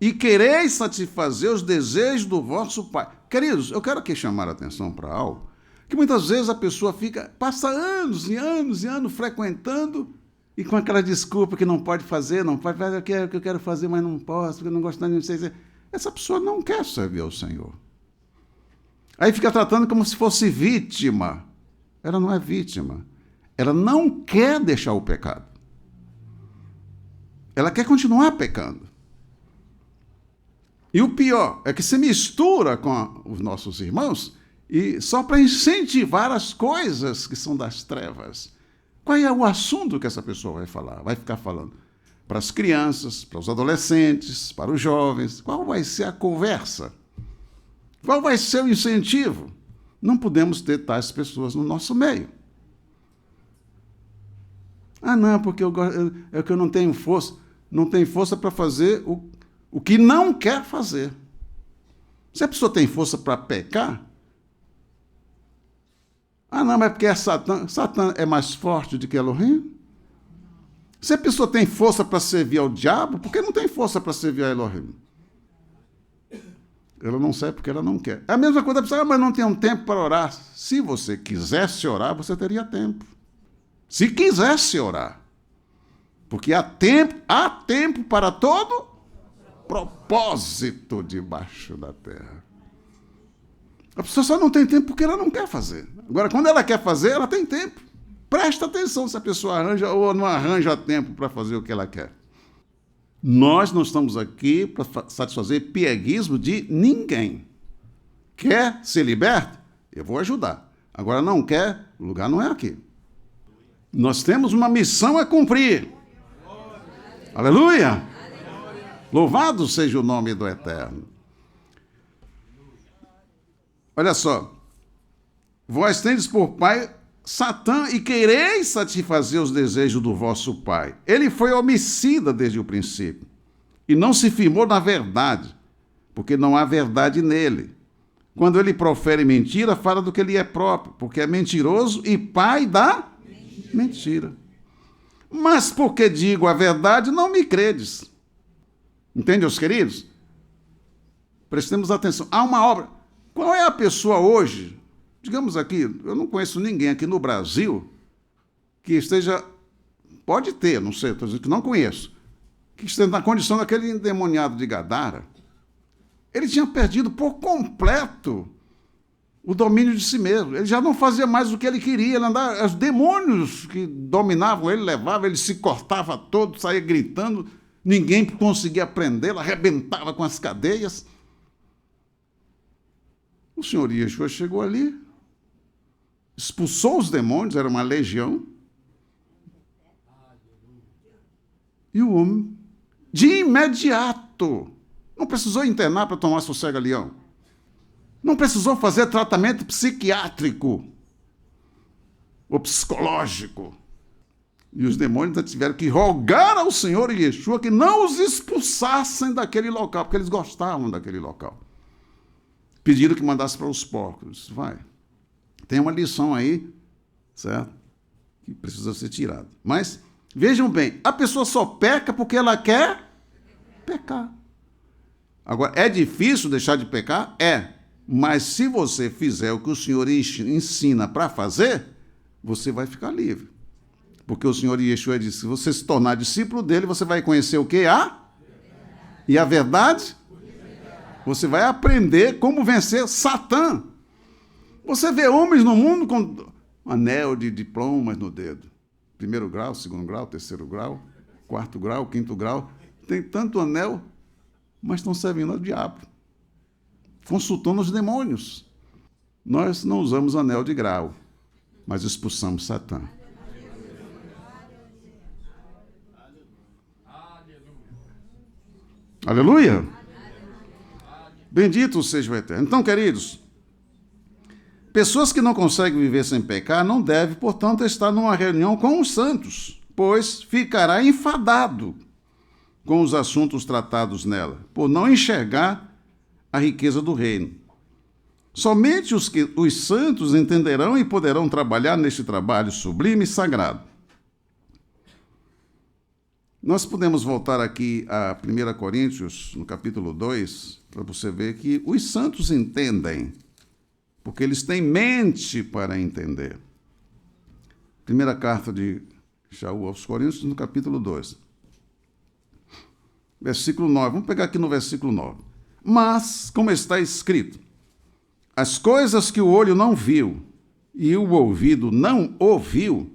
E quereis satisfazer os desejos do vosso pai. Queridos, eu quero aqui chamar a atenção para algo Que muitas vezes a pessoa passa anos e anos e anos frequentando e com aquela desculpa que não pode fazer, não pode fazer o que eu quero fazer, mas não posso, porque eu não gosto de não sei. Essa pessoa não quer servir ao Senhor. Aí fica tratando como se fosse vítima. Ela não é vítima. Ela não quer deixar o pecado. Ela quer continuar pecando. E o pior é que se mistura com os nossos irmãos e só para incentivar as coisas que são das trevas. Qual é o assunto que essa pessoa vai falar? Vai ficar falando para as crianças, para os adolescentes, para os jovens. Qual vai ser a conversa? Qual vai ser o incentivo? Não podemos ter tais pessoas no nosso meio. Ah, não, porque é que eu não tenho força. Não tenho força para fazer o que não quer fazer. Se a pessoa tem força para pecar, ah, não, mas porque é Satã. Satã é mais forte do que Elohim? Se a pessoa tem força para servir ao diabo, por que não tem força para servir a Elohim? Ela não serve porque ela não quer. É a mesma coisa, a pessoa, mas não tenho tempo para orar. Se você quisesse orar, você teria tempo. Se quisesse orar. Porque há tempo para todo propósito debaixo da terra. A pessoa só não tem tempo porque ela não quer fazer. Agora, quando ela quer fazer, ela tem tempo. Presta atenção se a pessoa arranja ou não arranja tempo para fazer o que ela quer. Nós não estamos aqui para satisfazer pieguismo de ninguém. Quer ser liberto? Eu vou ajudar. Agora, não quer? O lugar não é aqui. Nós temos uma missão a cumprir. Aleluia! Louvado seja o nome do Eterno. Olha só. Vós tendes por pai Satã e quereis satisfazer os desejos do vosso pai. Ele foi homicida desde o princípio e não se firmou na verdade, porque não há verdade nele. Quando ele profere mentira, fala do que ele é próprio, porque é mentiroso e pai da mentira. Mas porque digo a verdade, não me credes. Entende, os queridos? Prestemos atenção. Há uma obra. Qual é a pessoa hoje, digamos aqui, eu não conheço ninguém aqui no Brasil que esteja, pode ter, não sei, estou dizendo que não conheço, que esteja na condição daquele endemoniado de Gadara. Ele tinha perdido por completo o domínio de si mesmo. Ele já não fazia mais o que ele queria. Ele andava, os demônios que dominavam ele, levavam, ele se cortava todo, saía gritando, ninguém conseguia prendê-lo, arrebentava com as cadeias. O Senhor Yeshua chegou ali, expulsou os demônios, era uma legião, e o homem, de imediato, não precisou internar para tomar sossega-leão. Não precisou fazer tratamento psiquiátrico ou psicológico. E os demônios tiveram que rogar ao Senhor Yeshua que não os expulsassem daquele local, porque eles gostavam daquele local. Pediram que mandasse para os porcos. Vai. Tem uma lição aí, certo? Que precisa ser tirada. Mas, vejam bem, a pessoa só peca porque ela quer pecar. Agora, é difícil deixar de pecar? É. Mas se você fizer o que o Senhor ensina para fazer, você vai ficar livre. Porque o Senhor Yeshua disse, se você se tornar discípulo dele, você vai conhecer o que há? E a verdade? Você vai aprender como vencer Satã. Você vê homens no mundo com um anel de diplomas no dedo. 1º grau, 2º grau, 3º grau, 4º grau, 5º grau. Tem tanto anel, mas estão servindo ao diabo. Consultando os demônios. Nós não usamos anel de grau, mas expulsamos Satã. Aleluia! Bendito seja o Eterno. Então, queridos, pessoas que não conseguem viver sem pecar não devem, portanto, estar numa reunião com os santos, pois ficará enfadado com os assuntos tratados nela, por não enxergar a riqueza do reino. Somente os santos entenderão e poderão trabalhar neste trabalho sublime e sagrado. Nós podemos voltar aqui a 1 Coríntios, no capítulo 2, para você ver que os santos entendem porque eles têm mente para entender. Primeira carta de Shaul aos Coríntios, no capítulo 2. Versículo 9. Vamos pegar aqui no versículo 9. Mas, como está escrito, as coisas que o olho não viu e o ouvido não ouviu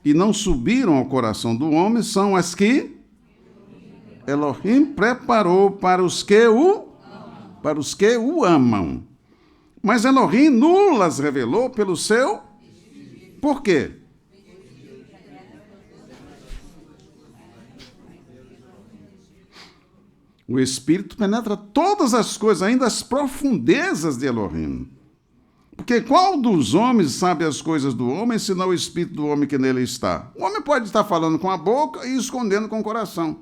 e não subiram ao coração do homem são as que Elohim preparou para os que o amam. Mas Elohim nulas revelou pelo seu... Por quê? O Espírito penetra todas as coisas, ainda as profundezas de Elohim. Porque qual dos homens sabe as coisas do homem, senão o Espírito do homem que nele está? O homem pode estar falando com a boca e escondendo com o coração.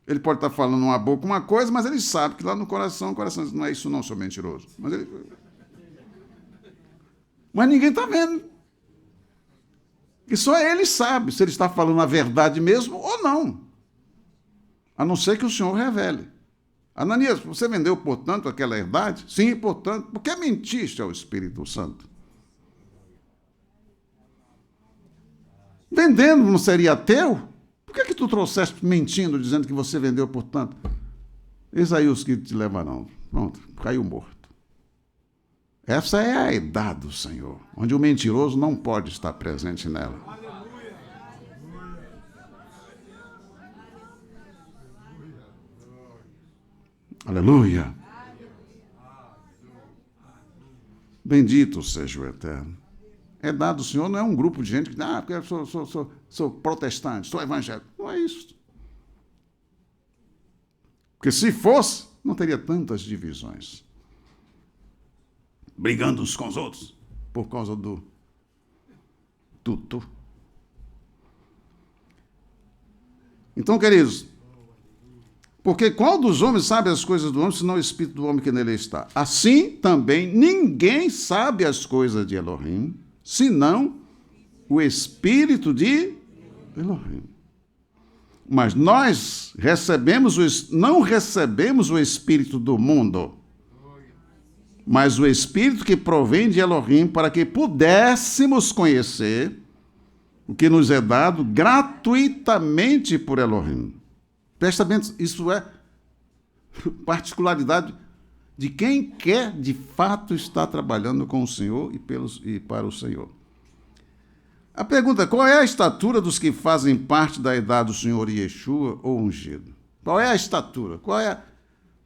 Ele pode estar falando uma boca uma coisa, mas ele sabe que lá no coração, o coração diz, não é isso não, sou mentiroso. Mas ninguém está vendo. E só ele sabe se ele está falando a verdade mesmo ou não. A não ser que o Senhor revele. Ananias, você vendeu, portanto, aquela herdade? Sim, portanto. Por que mentiste ao Espírito Santo? Vendendo não seria teu? Por que tu trouxeste mentindo, dizendo que você vendeu, portanto? Eis aí os que te levarão. Pronto, caiu morto. Essa é a idade do Senhor, onde o mentiroso não pode estar presente nela. Aleluia. Bendito seja o Eterno. É dado o Senhor, não é um grupo de gente que diz, porque eu sou protestante, sou evangélico. Não é isso. Porque se fosse, não teria tantas divisões. Brigando uns com os outros, por causa do tudo. Então, queridos, porque qual dos homens sabe as coisas do homem, senão o Espírito do homem que nele está? Assim também ninguém sabe as coisas de Elohim, senão o Espírito de Elohim. Mas nós não recebemos o Espírito do mundo, mas o Espírito que provém de Elohim, para que pudéssemos conhecer o que nos é dado gratuitamente por Elohim. Presta bem, isso é particularidade de quem quer de fato estar trabalhando com o Senhor e para o Senhor. A pergunta: qual é a estatura dos que fazem parte da idade do Senhor Yeshua ou ungido? Qual é a estatura?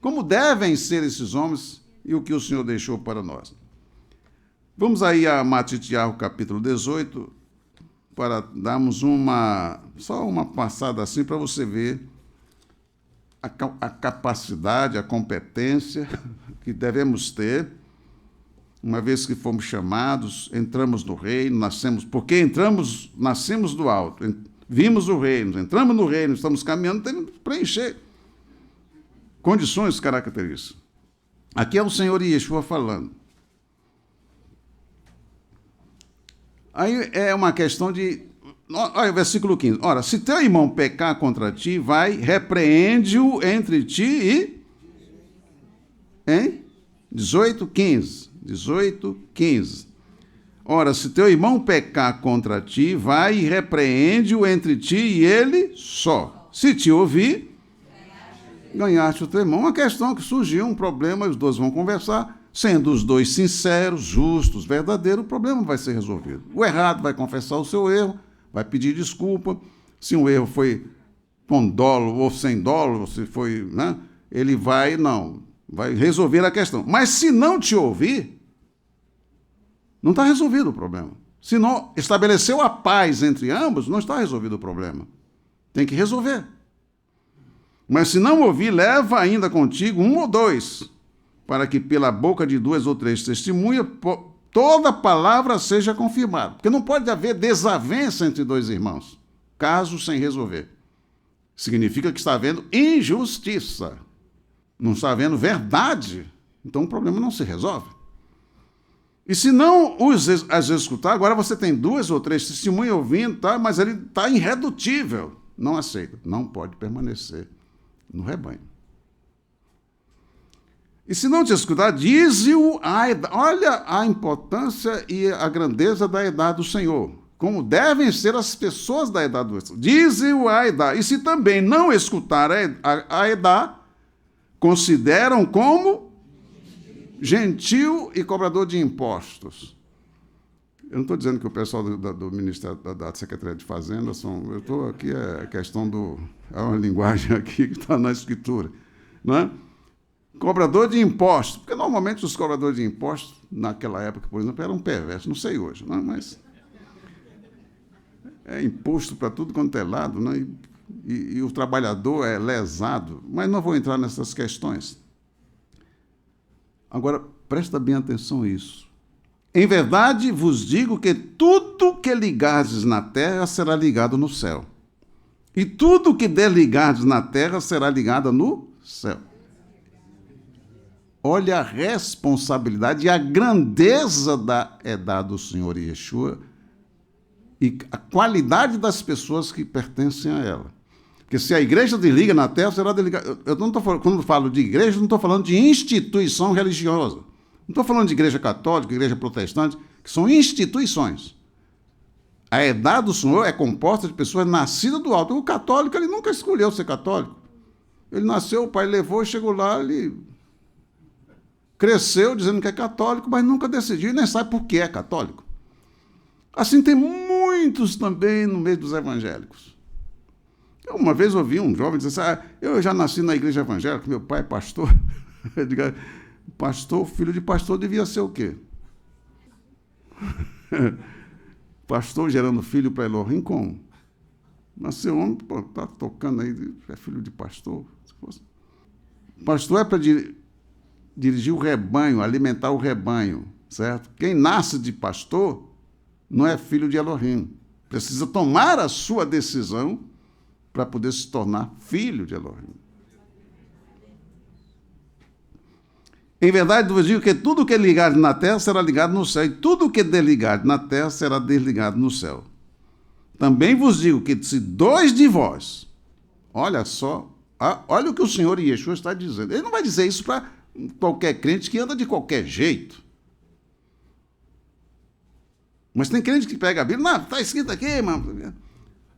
Como devem ser esses homens e o que o Senhor deixou para nós? Vamos aí a Matitiahu, capítulo 18, para darmos só uma passada assim para você ver a capacidade, a competência que devemos ter, uma vez que fomos chamados, entramos no reino, nascemos do alto, vimos o reino, entramos no reino, estamos caminhando, temos que preencher condições características. Aqui é o Senhor Yeshua falando. Aí é uma questão de... Olha o versículo 15. Ora, se teu irmão pecar contra ti, vai, repreende-o entre ti e... Hein? 18:15. 18:15. Ora, se teu irmão pecar contra ti, vai e repreende-o entre ti e ele só. Se te ouvir, ganhaste o teu irmão. Uma questão que surgiu, um problema, os dois vão conversar. Sendo os dois sinceros, justos, verdadeiros, o problema vai ser resolvido. O errado vai confessar o seu erro, vai pedir desculpa. Se um erro foi com dolo ou sem dolo, se foi, né, ele vai resolver a questão. Mas se não te ouvir, não está resolvido o problema. Se não estabeleceu a paz entre ambos, não está resolvido o problema. Tem que resolver. Mas se não ouvir, leva ainda contigo um ou dois, para que pela boca de 2 ou 3 testemunhas toda palavra seja confirmada. Porque não pode haver desavença entre dois irmãos, caso sem resolver. Significa que está havendo injustiça. Não está havendo verdade. Então o problema não se resolve. E se não as escutar, agora você tem 2 ou 3 testemunhas ouvindo, tá? Mas ele está irredutível. Não aceita. Não pode permanecer no rebanho. E se não te escutar, dize-o a idade. Olha a importância e a grandeza da idade do Senhor. Como devem ser as pessoas da idade do Senhor. Dize-o a idade. E se também não escutar a idade, consideram como gentil e cobrador de impostos. Eu não estou dizendo que o pessoal do Ministério da Secretaria de Fazenda são... Eu estou aqui, é questão do... É uma linguagem aqui que está na Escritura. Não é? Cobrador de impostos. Porque normalmente os cobradores de impostos, naquela época, por exemplo, eram perversos. Não sei hoje, não é? Mas... É imposto para tudo quanto é lado, né? E o trabalhador é lesado. Mas não vou entrar nessas questões. Agora, presta bem atenção a isso. Em verdade vos digo que tudo que ligardes na terra será ligado no céu. E tudo que desligardes na terra será ligado no céu. Olha a responsabilidade e a grandeza da idade do Senhor Yeshua e a qualidade das pessoas que pertencem a ela. Porque se a igreja desliga na terra, será desligada. Eu não estou falando, quando falo de igreja, não estou falando de instituição religiosa. Não estou falando de igreja católica, igreja protestante, que são instituições. A idade do Senhor é composta de pessoas nascidas do alto. O católico, ele nunca escolheu ser católico. Ele nasceu, o pai levou, chegou lá, ele cresceu dizendo que é católico, mas nunca decidiu e nem sabe por que é católico. Assim tem muitos também no meio dos evangélicos. Eu uma vez ouvi um jovem dizer assim, eu já nasci na igreja evangélica, meu pai é pastor. Eu digo, pastor, filho de pastor devia ser o quê? Pastor gerando filho para Elohim, como? Nasceu homem, está tocando aí, é filho de pastor. Pastor é para dirigir o rebanho, alimentar o rebanho, certo? Quem nasce de pastor não é filho de Elohim. Precisa tomar a sua decisão para poder se tornar filho de Elohim. Em verdade, vos digo que tudo que é ligado na terra será ligado no céu, e tudo que é desligado na terra será desligado no céu. Também vos digo que se dois de vós, olha só, olha o que o Senhor Yeshua está dizendo. Ele não vai dizer isso para qualquer crente que anda de qualquer jeito. Mas tem crente que pega a Bíblia, não, está escrito aqui, mano.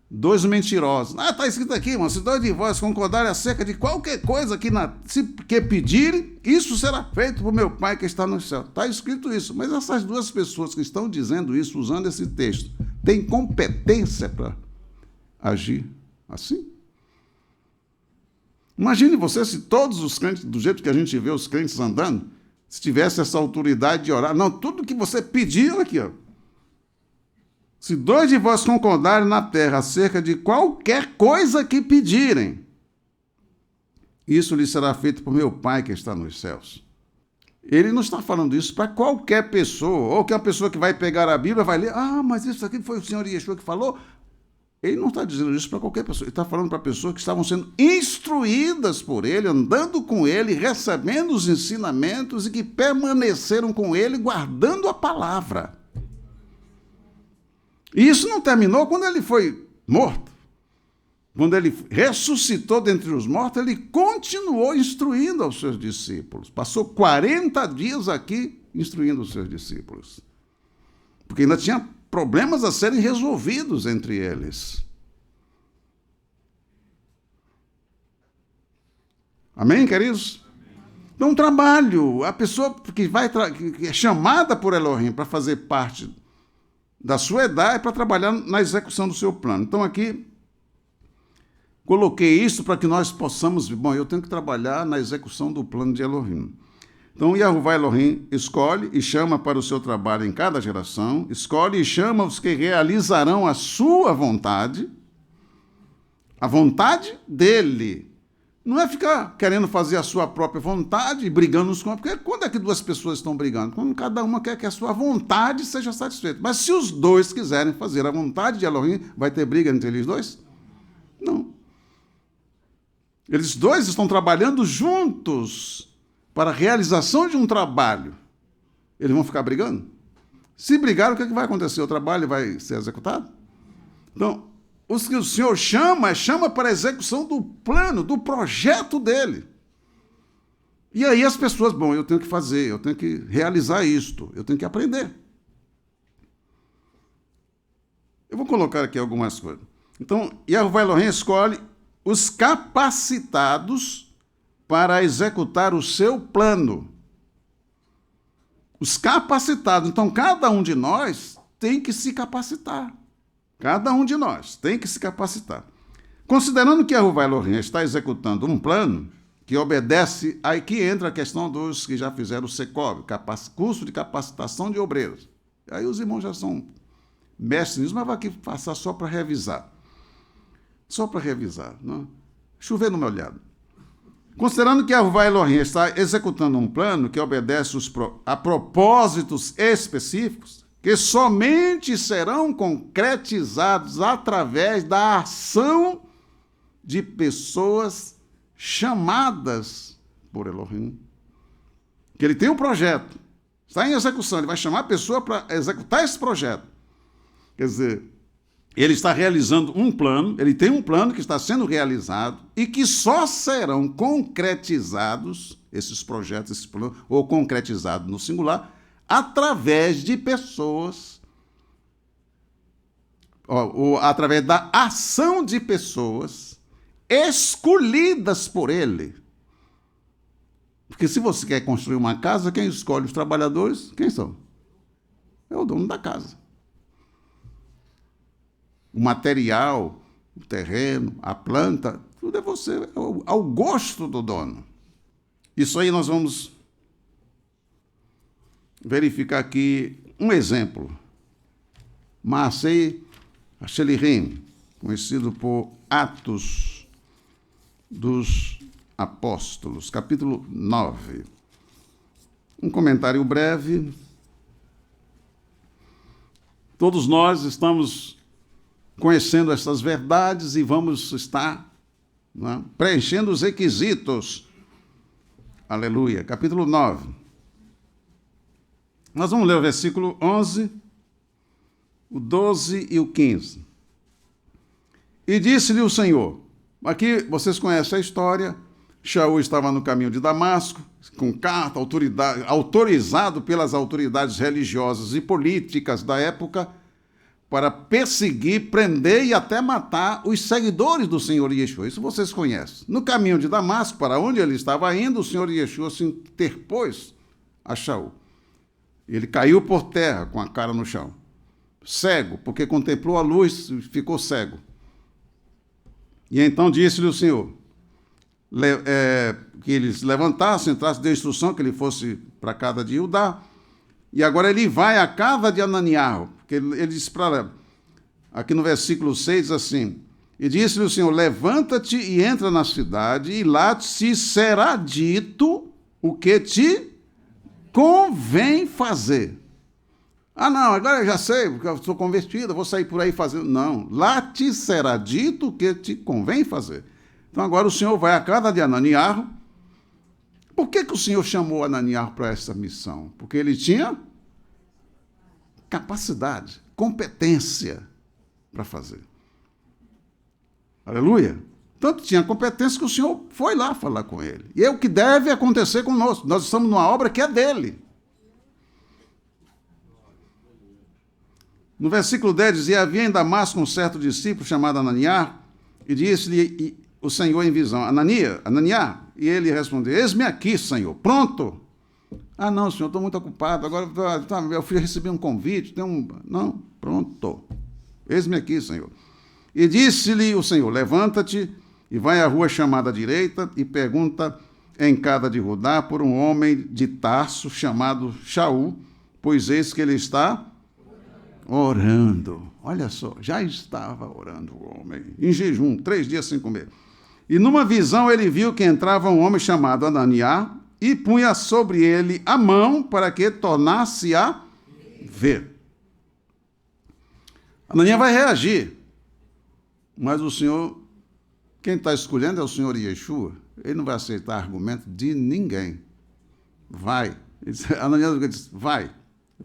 Dois mentirosos. Está escrito aqui, mano, se dois de vós concordarem acerca de qualquer coisa que pedirem, isso será feito por meu Pai que está no céu. Está escrito isso. Mas essas duas pessoas que estão dizendo isso, usando esse texto, têm competência para agir assim? Imagine você se todos os crentes, do jeito que a gente vê os crentes andando, se tivesse essa autoridade de orar. Não, tudo que você pediu aqui, ó. Se dois de vós concordarem na terra acerca de qualquer coisa que pedirem, isso lhe será feito por meu Pai que está nos céus. Ele não está falando isso para qualquer pessoa, ou que a pessoa que vai pegar a Bíblia vai ler, mas isso aqui foi o Senhor Yeshua que falou. Ele não está dizendo isso para qualquer pessoa, ele está falando para pessoas que estavam sendo instruídas por ele, andando com ele, recebendo os ensinamentos e que permaneceram com ele, guardando a palavra. E isso não terminou quando ele foi morto. Quando ele ressuscitou dentre os mortos, ele continuou instruindo aos seus discípulos. Passou 40 dias aqui instruindo os seus discípulos. Porque ainda tinha problemas a serem resolvidos entre eles. Amém, queridos? Então, trabalho. A pessoa que é chamada por Elohim para fazer parte da sua idade para trabalhar na execução do seu plano. Então, aqui, coloquei isso para que nós possamos... Bom, eu tenho que trabalhar na execução do plano de Elohim. Então, Yahová Elohim escolhe e chama para o seu trabalho em cada geração, escolhe e chama os que realizarão a sua vontade, a vontade dele. Não é ficar querendo fazer a sua própria vontade e brigando uns com outros. Porque quando é que duas pessoas estão brigando? Quando cada uma quer que a sua vontade seja satisfeita. Mas se os dois quiserem fazer a vontade de Elohim, vai ter briga entre eles dois? Não. Eles dois estão trabalhando juntos para a realização de um trabalho. Eles vão ficar brigando? Se brigarem, o que vai acontecer? O trabalho vai ser executado? Então, os que o Senhor chama para a execução do plano, do projeto dele. E aí as pessoas, bom, eu tenho que fazer, eu tenho que realizar isto, eu tenho que aprender. Eu vou colocar aqui algumas coisas. Então, Yehovah Elohim escolhe os capacitados para executar o seu plano. Os capacitados. Então, cada um de nós tem que se capacitar. Cada um de nós tem que se capacitar. Considerando que Yehovah Elohim está executando um plano que obedece, aí que entra a questão dos que já fizeram o SECOB, curso de capacitação de obreiros. Aí os irmãos já são mestres nisso, mas vai aqui passar só para revisar. Só para revisar. Não? Chover no meu olhado. Considerando que Yehovah Elohim está executando um plano que obedece a propósitos específicos, que somente serão concretizados através da ação de pessoas chamadas por Elohim. Que ele tem um projeto, está em execução, ele vai chamar a pessoa para executar esse projeto. Quer dizer, ele está realizando um plano, ele tem um plano que está sendo realizado e que só serão concretizados, esses projetos, esse plano, ou concretizados no singular, através de pessoas, ou através da ação de pessoas escolhidas por ele. Porque se você quer construir uma casa, quem escolhe os trabalhadores? Quem são? É o dono da casa. O material, o terreno, a planta, tudo é você, ao gosto do dono. Isso aí nós vamos verificar aqui um exemplo. Maasei Shelirim, conhecido por Atos dos Apóstolos, capítulo 9. Um comentário breve. Todos nós estamos conhecendo essas verdades e vamos estar preenchendo os requisitos. Aleluia. Capítulo 9. Nós vamos ler o versículo 11, o 12 e o 15. E disse-lhe o Senhor, aqui vocês conhecem a história, Shaul estava no caminho de Damasco, com carta, autorizado pelas autoridades religiosas e políticas da época, para perseguir, prender e até matar os seguidores do Senhor Yeshua. Isso vocês conhecem. No caminho de Damasco, para onde ele estava indo, o Senhor Yeshua se interpôs a Shaul. Ele caiu por terra com a cara no chão. Cego, porque contemplou a luz e ficou cego. E então disse-lhe o Senhor que eles levantassem, entrassem, deu instrução que ele fosse para a casa de Judá. E agora ele vai à casa de Ananias, porque ele disse para ela, aqui no versículo 6, assim, e disse-lhe o Senhor, levanta-te e entra na cidade, e lá te será dito o que te convém fazer. Ah, não, agora eu já sei, porque eu sou convertido, vou sair por aí fazendo. Não, lá te será dito o que te convém fazer. Então agora o Senhor vai à casa de Ananias. Por que o Senhor chamou Ananias para essa missão? Porque ele tinha capacidade, competência para fazer. Aleluia! Tanto tinha competência que o Senhor foi lá falar com ele. E é o que deve acontecer conosco. Nós estamos numa obra que é dele. No versículo 10 dizia, havia em Damasco um certo discípulo chamado Ananias, e disse-lhe o Senhor em visão, Ananias, e ele respondeu, eis-me aqui, Senhor, pronto. Ah, não, Senhor, estou muito ocupado, agora eu fui receber um convite, não, pronto. Eis-me aqui, Senhor. E disse-lhe o Senhor, levanta-te e vai à rua chamada à direita e pergunta em casa de Judá por um homem de Tarso chamado Shaul, pois eis que ele está orando. Olha só, já estava orando o homem, em jejum, 3 dias sem comer. E numa visão ele viu que entrava um homem chamado Ananias e punha sobre ele a mão para que tornasse a ver. Ananias vai reagir, mas o Senhor, quem está escolhendo é o Senhor Yeshua, ele não vai aceitar argumento de ninguém. Vai. Ananias disse, vai.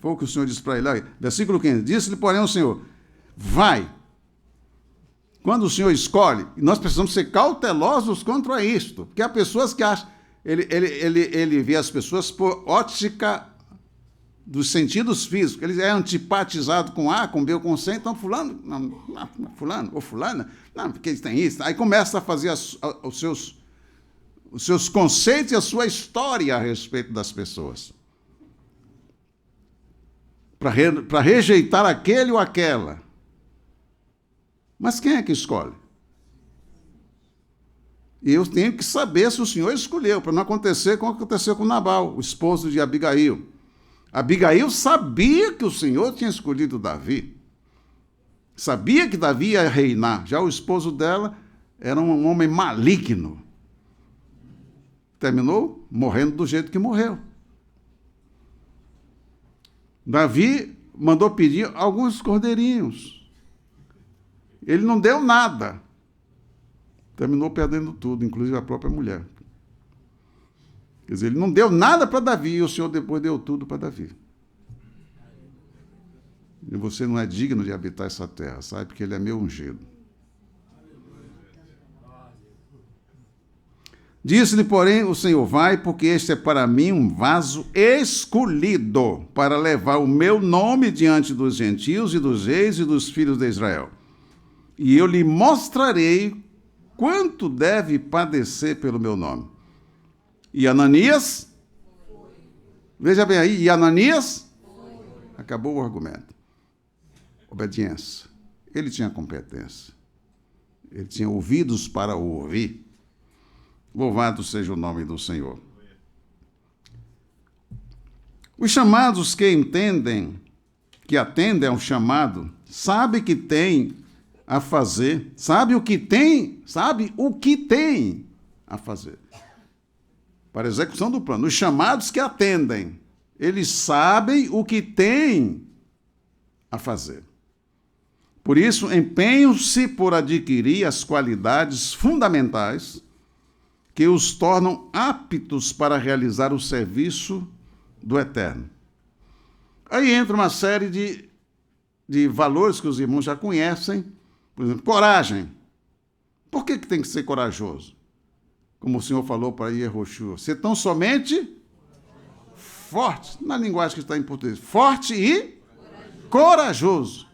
Foi o que o Senhor disse para ele. Aí, versículo 15. Disse-lhe, porém, o Senhor, vai. Quando o Senhor escolhe, nós precisamos ser cautelosos contra isto. Porque há pessoas que acham, Ele vê as pessoas por ótica dos sentidos físicos. Ele é antipatizado com A, com B ou com C, então fulano, fulano ou fulana, não, porque eles têm isso. Aí começa a fazer os seus conceitos e a sua história a respeito das pessoas. Para rejeitar aquele ou aquela. Mas quem é que escolhe? E eu tenho que saber se o Senhor escolheu, para não acontecer como aconteceu com Nabal, o esposo de Abigail. Abigail sabia que o Senhor tinha escolhido Davi. Sabia que Davi ia reinar. Já o esposo dela era um homem maligno. Terminou morrendo do jeito que morreu. Davi mandou pedir alguns cordeirinhos. Ele não deu nada. Terminou perdendo tudo, inclusive a própria mulher. Quer dizer, ele não deu nada para Davi, e o Senhor depois deu tudo para Davi. E você não é digno de habitar essa terra, sabe? Porque ele é meu ungido. Disse-lhe, porém, o Senhor, vai, porque este é para mim um vaso escolhido para levar o meu nome diante dos gentios e dos reis e dos filhos de Israel. E eu lhe mostrarei quanto deve padecer pelo meu nome. E Ananias? Veja bem aí, e Ananias? Acabou o argumento. Obediência. Ele tinha competência. Ele tinha ouvidos para ouvir. Louvado seja o nome do Senhor. Os chamados que entendem, que atendem ao chamado, sabem que tem a fazer, sabe o que tem a fazer. Para a execução do plano. Os chamados que atendem, eles sabem o que têm a fazer. Por isso, empenham-se por adquirir as qualidades fundamentais que os tornam aptos para realizar o serviço do Eterno. Aí entra uma série de valores que os irmãos já conhecem. Por exemplo, coragem. Por que tem que ser corajoso? Como o Senhor falou para Yehoshua, ser tão somente forte, na linguagem que está em português, forte e corajoso,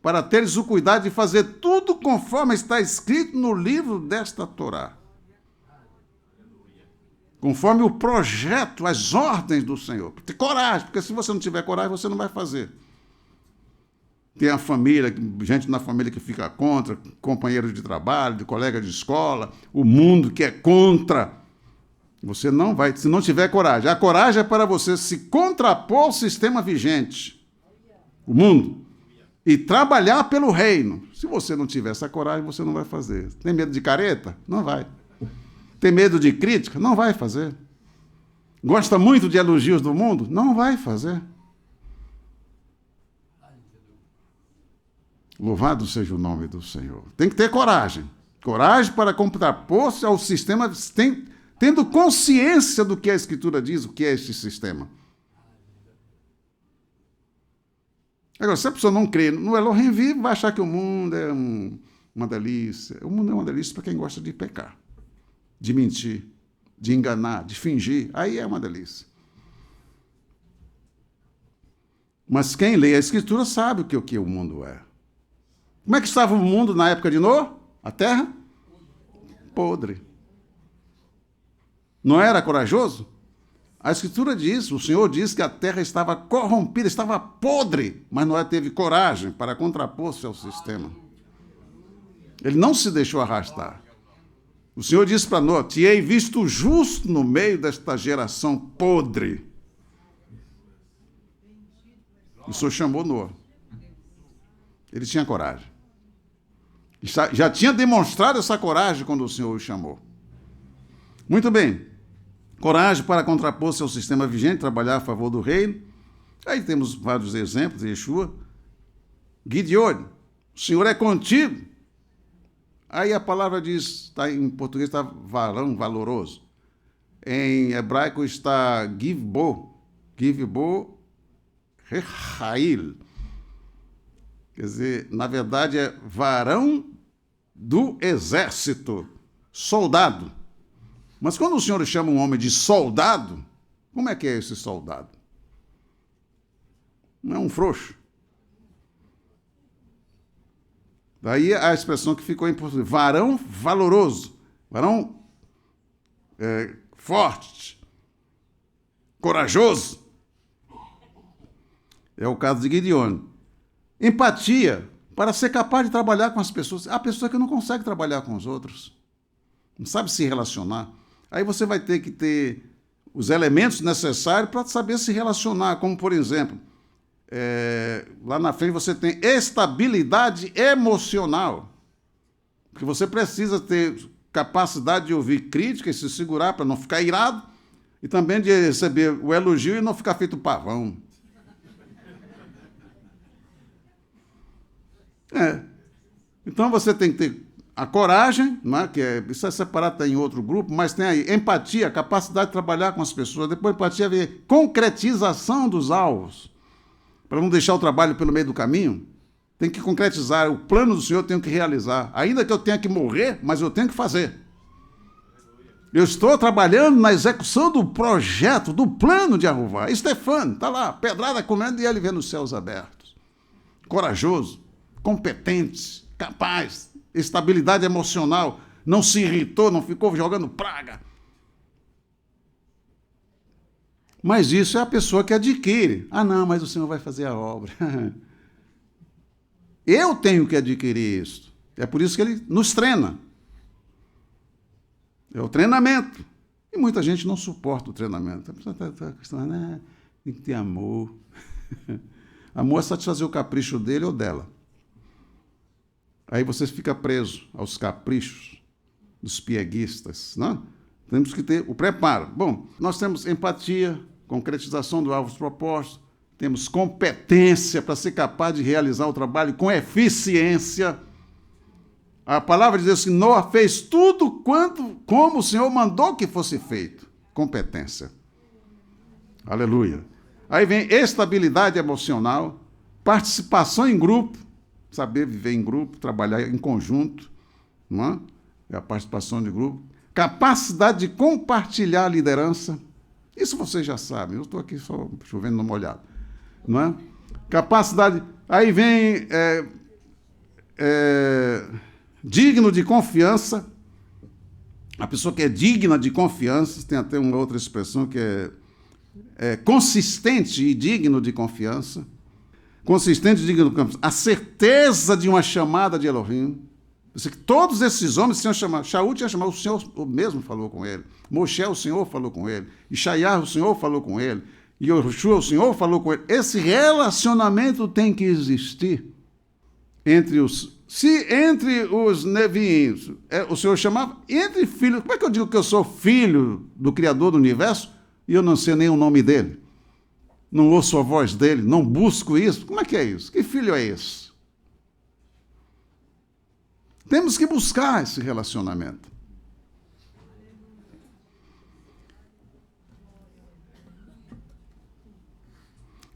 para teres o cuidado de fazer tudo conforme está escrito no livro desta Torá. Conforme o projeto, as ordens do Senhor. Ter coragem, porque se você não tiver coragem, você não vai fazer. Tem a família, gente na família que fica contra, companheiros de trabalho, de colega de escola, o mundo que é contra. Você não vai, se não tiver coragem. A coragem é para você se contrapor ao sistema vigente, o mundo, e trabalhar pelo reino. Se você não tiver essa coragem, você não vai fazer. Tem medo de careta? Não vai. Tem medo de crítica? Não vai fazer. Gosta muito de elogios do mundo? Não vai fazer. Louvado seja o nome do Senhor. Tem que ter coragem. Coragem para contrapor-se ao sistema, tendo consciência do que a Escritura diz, o que é este sistema. Agora, se a pessoa não crê no Elohim vivo, vai achar que o mundo é uma delícia. O mundo é uma delícia para quem gosta de pecar, de mentir, de enganar, de fingir. Aí é uma delícia. Mas quem lê a Escritura sabe o que o mundo é. Como é que estava o mundo na época de Noé? A terra? Podre. Não era corajoso? A Escritura diz, o Senhor diz que a terra estava corrompida, estava podre, mas Noé teve coragem para contrapor-se ao sistema. Ele não se deixou arrastar. O Senhor disse para Noé, te hei visto justo no meio desta geração podre. O Senhor chamou Noé. Ele tinha coragem. Já tinha demonstrado essa coragem quando o Senhor o chamou. Muito bem. Coragem para contrapor-se ao sistema vigente, trabalhar a favor do reino. Aí temos vários exemplos de Yeshua. Gideon, o Senhor é contigo. Aí a palavra diz, está em português está varão, valoroso. Em hebraico está givbo rechail. Quer dizer, na verdade é varão do exército, soldado. Mas quando o Senhor chama um homem de soldado, como é que é esse soldado? Não é um frouxo. Daí a expressão que ficou em português, varão valoroso, varão forte, corajoso. É o caso de Gideon. Empatia, para ser capaz de trabalhar com as pessoas. Há pessoa que não consegue trabalhar com os outros, não sabe se relacionar. Aí você vai ter que ter os elementos necessários para saber se relacionar, como, por exemplo, lá na frente você tem estabilidade emocional, porque você precisa ter capacidade de ouvir crítica e se segurar para não ficar irado, e também de receber o elogio e não ficar feito pavão. Então você tem que ter a coragem, não é? Isso é separado, está em outro grupo, mas tem aí empatia, capacidade de trabalhar com as pessoas. Depois empatia vem concretização dos alvos, para não deixar o trabalho pelo meio do caminho. Tem que concretizar, o plano do Senhor eu tenho que realizar. Ainda que eu tenha que morrer, mas eu tenho que fazer. Eu estou trabalhando na execução do projeto, do plano de Arruvá. Estefano está lá, pedrada comendo e ele vendo os céus abertos. Corajoso, competente, capaz, estabilidade emocional, não se irritou, não ficou jogando praga. Mas isso é a pessoa que adquire. Ah, não, mas o Senhor vai fazer a obra. Eu tenho que adquirir isso. É por isso que ele nos treina. É o treinamento. E muita gente não suporta o treinamento. A pessoa está acostumada, tem que ter amor. Amor é satisfazer o capricho dele ou dela. Aí você fica preso aos caprichos dos pieguistas, não? Temos que ter o preparo. Bom, nós temos empatia, concretização dos alvos propostos, temos competência para ser capaz de realizar o trabalho com eficiência. A palavra diz assim, Noé fez tudo como o Senhor mandou que fosse feito. Competência. Aleluia. Aí vem estabilidade emocional, participação em grupo, saber viver em grupo, trabalhar em conjunto, não é? É a participação de grupo. Capacidade de compartilhar a liderança. Isso vocês já sabem, eu estou aqui só chovendo no molhado. Não é? Capacidade. Aí vem digno de confiança. A pessoa que é digna de confiança, tem até uma outra expressão que é consistente e digno de confiança. Consistente e digno de confiança. A certeza de uma chamada de Elohim. Todos esses homens tinham chamado. Shaul tinha chamado, o Senhor mesmo falou com ele. Moshe, o Senhor falou com ele. Ishaiah, o Senhor falou com ele. Yoshua, o Senhor falou com ele. Esse relacionamento tem que existir entre os... Se entre os neviins o Senhor chamava, entre filhos... Como é que eu digo que eu sou filho do Criador do Universo e eu não sei nem o nome dele? Não ouço a voz dele, não busco isso? Como é que é isso? Que filho é esse? Temos que buscar esse relacionamento.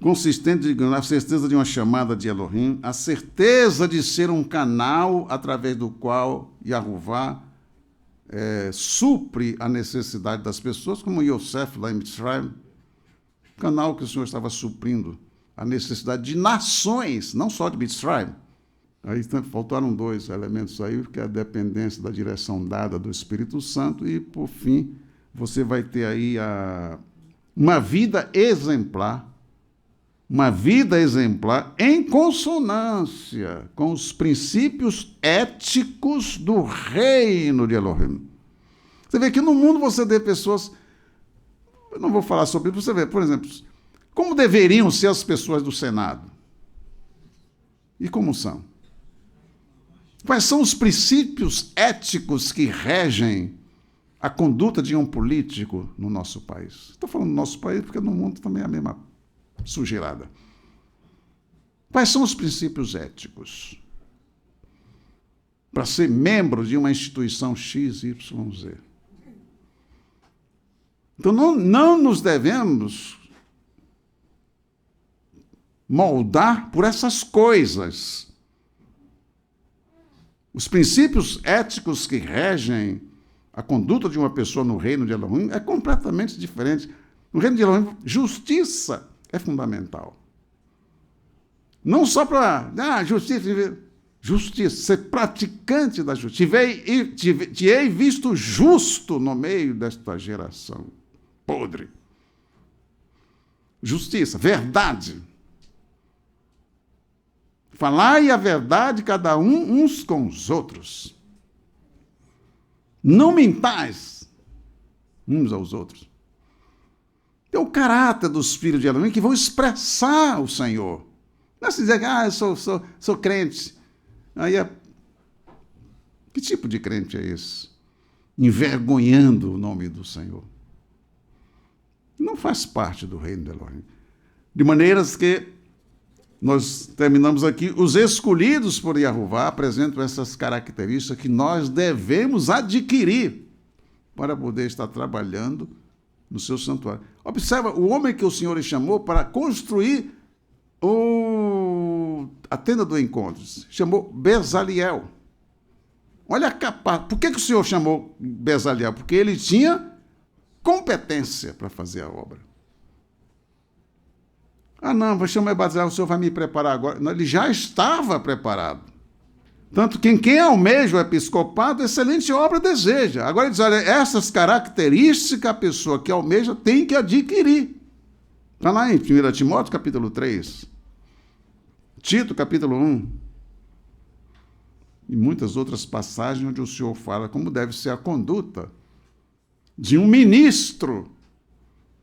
Consistente, a certeza de uma chamada de Elohim, a certeza de ser um canal através do qual Yahová supre a necessidade das pessoas, como Yosef lá em Mitzrayim, canal que o Senhor estava suprindo a necessidade de nações, não só de Mitzrayim. Aí faltaram dois elementos aí, que é a dependência da direção dada do Espírito Santo e, por fim, você vai ter aí uma vida exemplar em consonância com os princípios éticos do reino de Elohim. Você vê que no mundo você vê pessoas... Eu não vou falar sobre isso, você vê, por exemplo, como deveriam ser as pessoas do Senado? E como são? Quais são os princípios éticos que regem a conduta de um político no nosso país? Estou falando do nosso país porque no mundo também é a mesma sujeirada. Quais são os princípios éticos para ser membro de uma instituição XYZ? Então, não nos devemos moldar por essas coisas. Os princípios éticos que regem A conduta de uma pessoa no reino de Elohim é completamente diferente. No reino de Elohim, justiça é fundamental. Não só para justiça, ser praticante da justiça. Te hei visto justo no meio desta geração podre. Justiça, verdade. Falai a verdade cada um uns com os outros. Não mentais uns aos outros. É o caráter dos filhos de Elohim que vão expressar o Senhor. Não é se dizer que eu sou crente. Aí que tipo de crente é esse? Envergonhando o nome do Senhor. Não faz parte do reino de Elohim. De maneiras que nós terminamos aqui, os escolhidos por Yahová apresentam essas características que nós devemos adquirir para poder estar trabalhando no seu santuário. Observa, o homem que o Senhor chamou para construir a tenda do encontro, chamou Bezaliel. Olha a capacidade. Por que o Senhor chamou Bezaliel? Porque ele tinha competência para fazer a obra. Não, vou chamar Bezaliel, o Senhor vai me preparar agora. Não, ele já estava preparado. Tanto que quem almeja o episcopado, excelente obra deseja. Agora ele diz, olha, essas características a pessoa que almeja tem que adquirir. Está lá em 1 Timóteo, capítulo 3. Tito, capítulo 1. E muitas outras passagens onde o Senhor fala como deve ser a conduta de um ministro.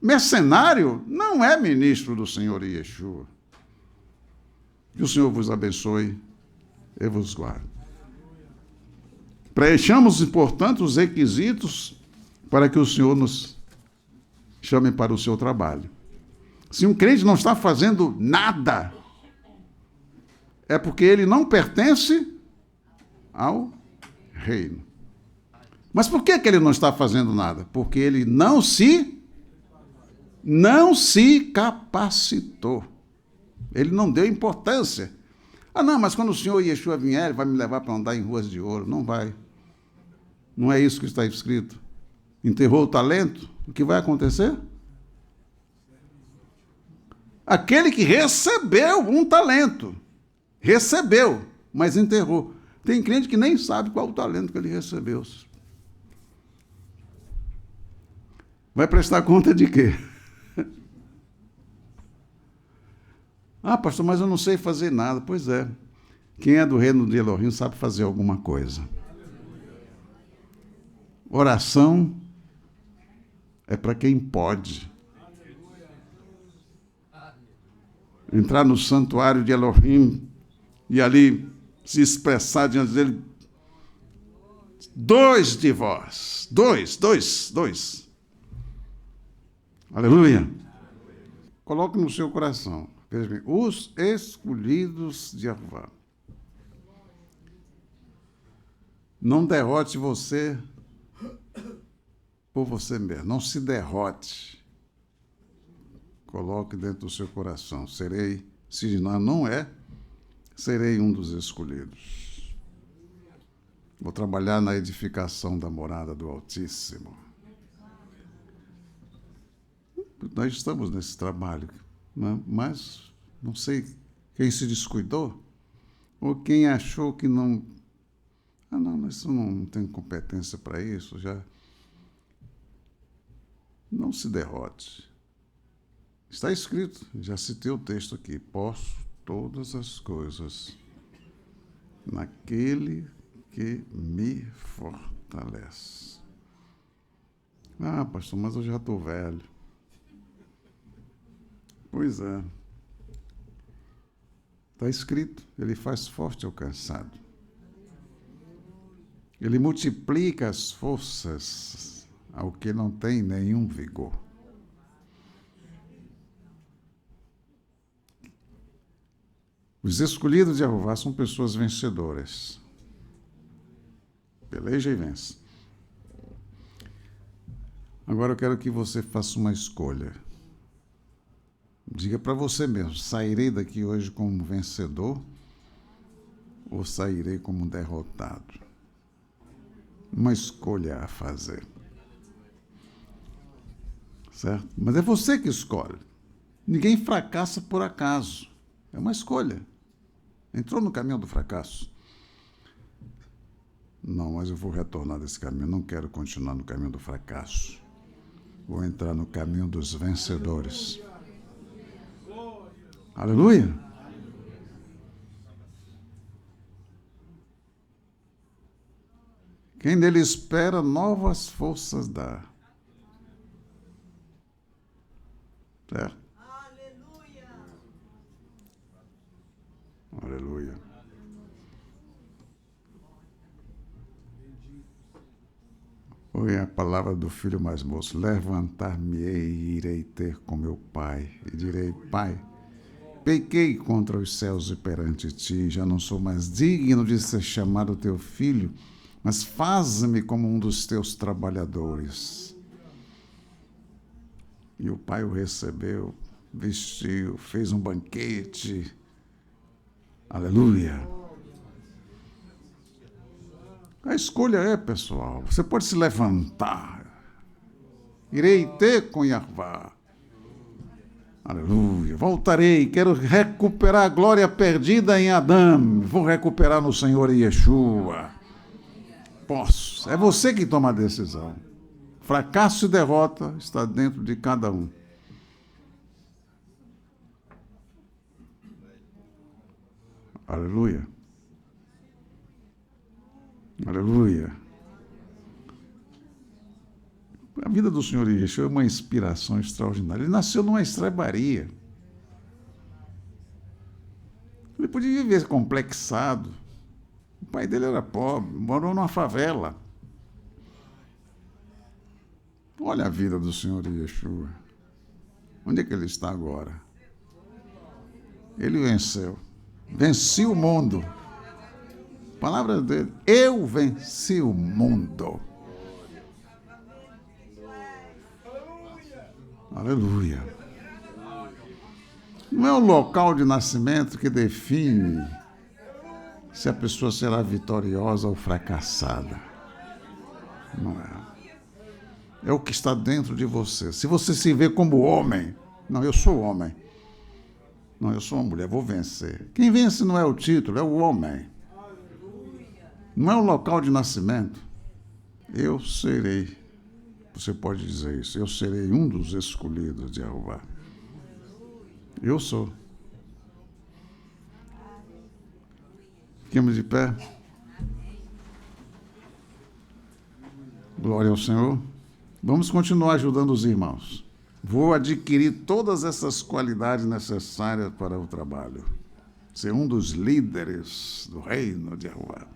Mercenário não é ministro do Senhor Yeshua. Que o Senhor vos abençoe e vos guarde. Preenchamos, portanto, os requisitos para que o Senhor nos chame para o seu trabalho. Se um crente não está fazendo nada, é porque ele não pertence ao reino. Mas por que ele não está fazendo nada? Porque ele não se capacitou. Ele não deu importância. Não, mas quando o Senhor Yeshua vier, ele vai me levar para andar em ruas de ouro. Não vai. Não é isso que está escrito. Enterrou o talento. O que vai acontecer? Aquele que recebeu um talento. Recebeu, mas enterrou. Tem crente que nem sabe qual o talento que ele recebeu. Vai prestar conta de quê? Pastor, mas eu não sei fazer nada. Pois é. Quem é do reino de Elohim sabe fazer alguma coisa. Oração é para quem pode. Entrar no santuário de Elohim e ali se expressar diante dele. 2 de vós. 2. Aleluia. Coloque no seu coração. Veja bem, os escolhidos de Jeová. Não derrote você por você mesmo. Não se derrote. Coloque dentro do seu coração. Serei, se não é, serei um dos escolhidos. Vou trabalhar na edificação da morada do Altíssimo. Nós estamos nesse trabalho, né? Mas não sei quem se descuidou ou quem achou que não... não, isso não tem competência para isso, já... Não se derrote. Está escrito, já citei o texto aqui, posso todas as coisas naquele que me fortalece. Pastor, mas eu já estou velho. Pois é. Está escrito, ele faz forte ao cansado. Ele multiplica as forças ao que não tem nenhum vigor. Os escolhidos de Jeová são pessoas vencedoras. Peleja e vence. Agora eu quero que você faça uma escolha. Diga para você mesmo, sairei daqui hoje como vencedor ou sairei como derrotado? uma escolha a fazer. Certo? Mas é você que escolhe. Ninguém fracassa por acaso. É uma escolha. Entrou no caminho do fracasso. Não, mas eu vou retornar desse caminho. Não quero continuar no caminho do fracasso. Vou entrar no caminho dos vencedores. Aleluia! Quem nele espera, novas forças dá. Certo? Aleluia! Aleluia. Foi a palavra do filho mais moço. Levantar-me-ei e irei ter com meu pai. E direi, Pai, pequei contra os céus e perante ti. Já não sou mais digno de ser chamado teu filho, mas faz-me como um dos teus trabalhadores. E o pai o recebeu, vestiu, fez um banquete. Aleluia. A escolha é, pessoal, você pode se levantar. Irei ter com Yahvá. Aleluia. Voltarei, quero recuperar a glória perdida em Adão. Vou recuperar no Senhor Yeshua. Posso. É você que toma a decisão. Fracasso e derrota está dentro de cada um. Aleluia. Aleluia. A vida do Senhor Yeshua é uma inspiração extraordinária. Ele nasceu numa estrebaria. Ele podia viver complexado. O pai dele era pobre, morou numa favela. Olha a vida do Senhor Yeshua. Onde é que ele está agora? Ele venceu. Venci o mundo. Palavra dele. Eu venci o mundo. Aleluia. Não é o local de nascimento que define se a pessoa será vitoriosa ou fracassada. Não é. É o que está dentro de você. Se você se vê como homem, não, eu sou homem. Não, eu sou uma mulher, vou vencer. Quem vence não é o título, é o homem. Não é o local de nascimento. Eu serei. Você pode dizer isso. Eu serei um dos escolhidos de Jeová. Eu sou. Fiquemos de pé. Glória ao Senhor. Vamos continuar ajudando os irmãos. Vou adquirir todas essas qualidades necessárias para o trabalho. Ser um dos líderes do reino de Jeová.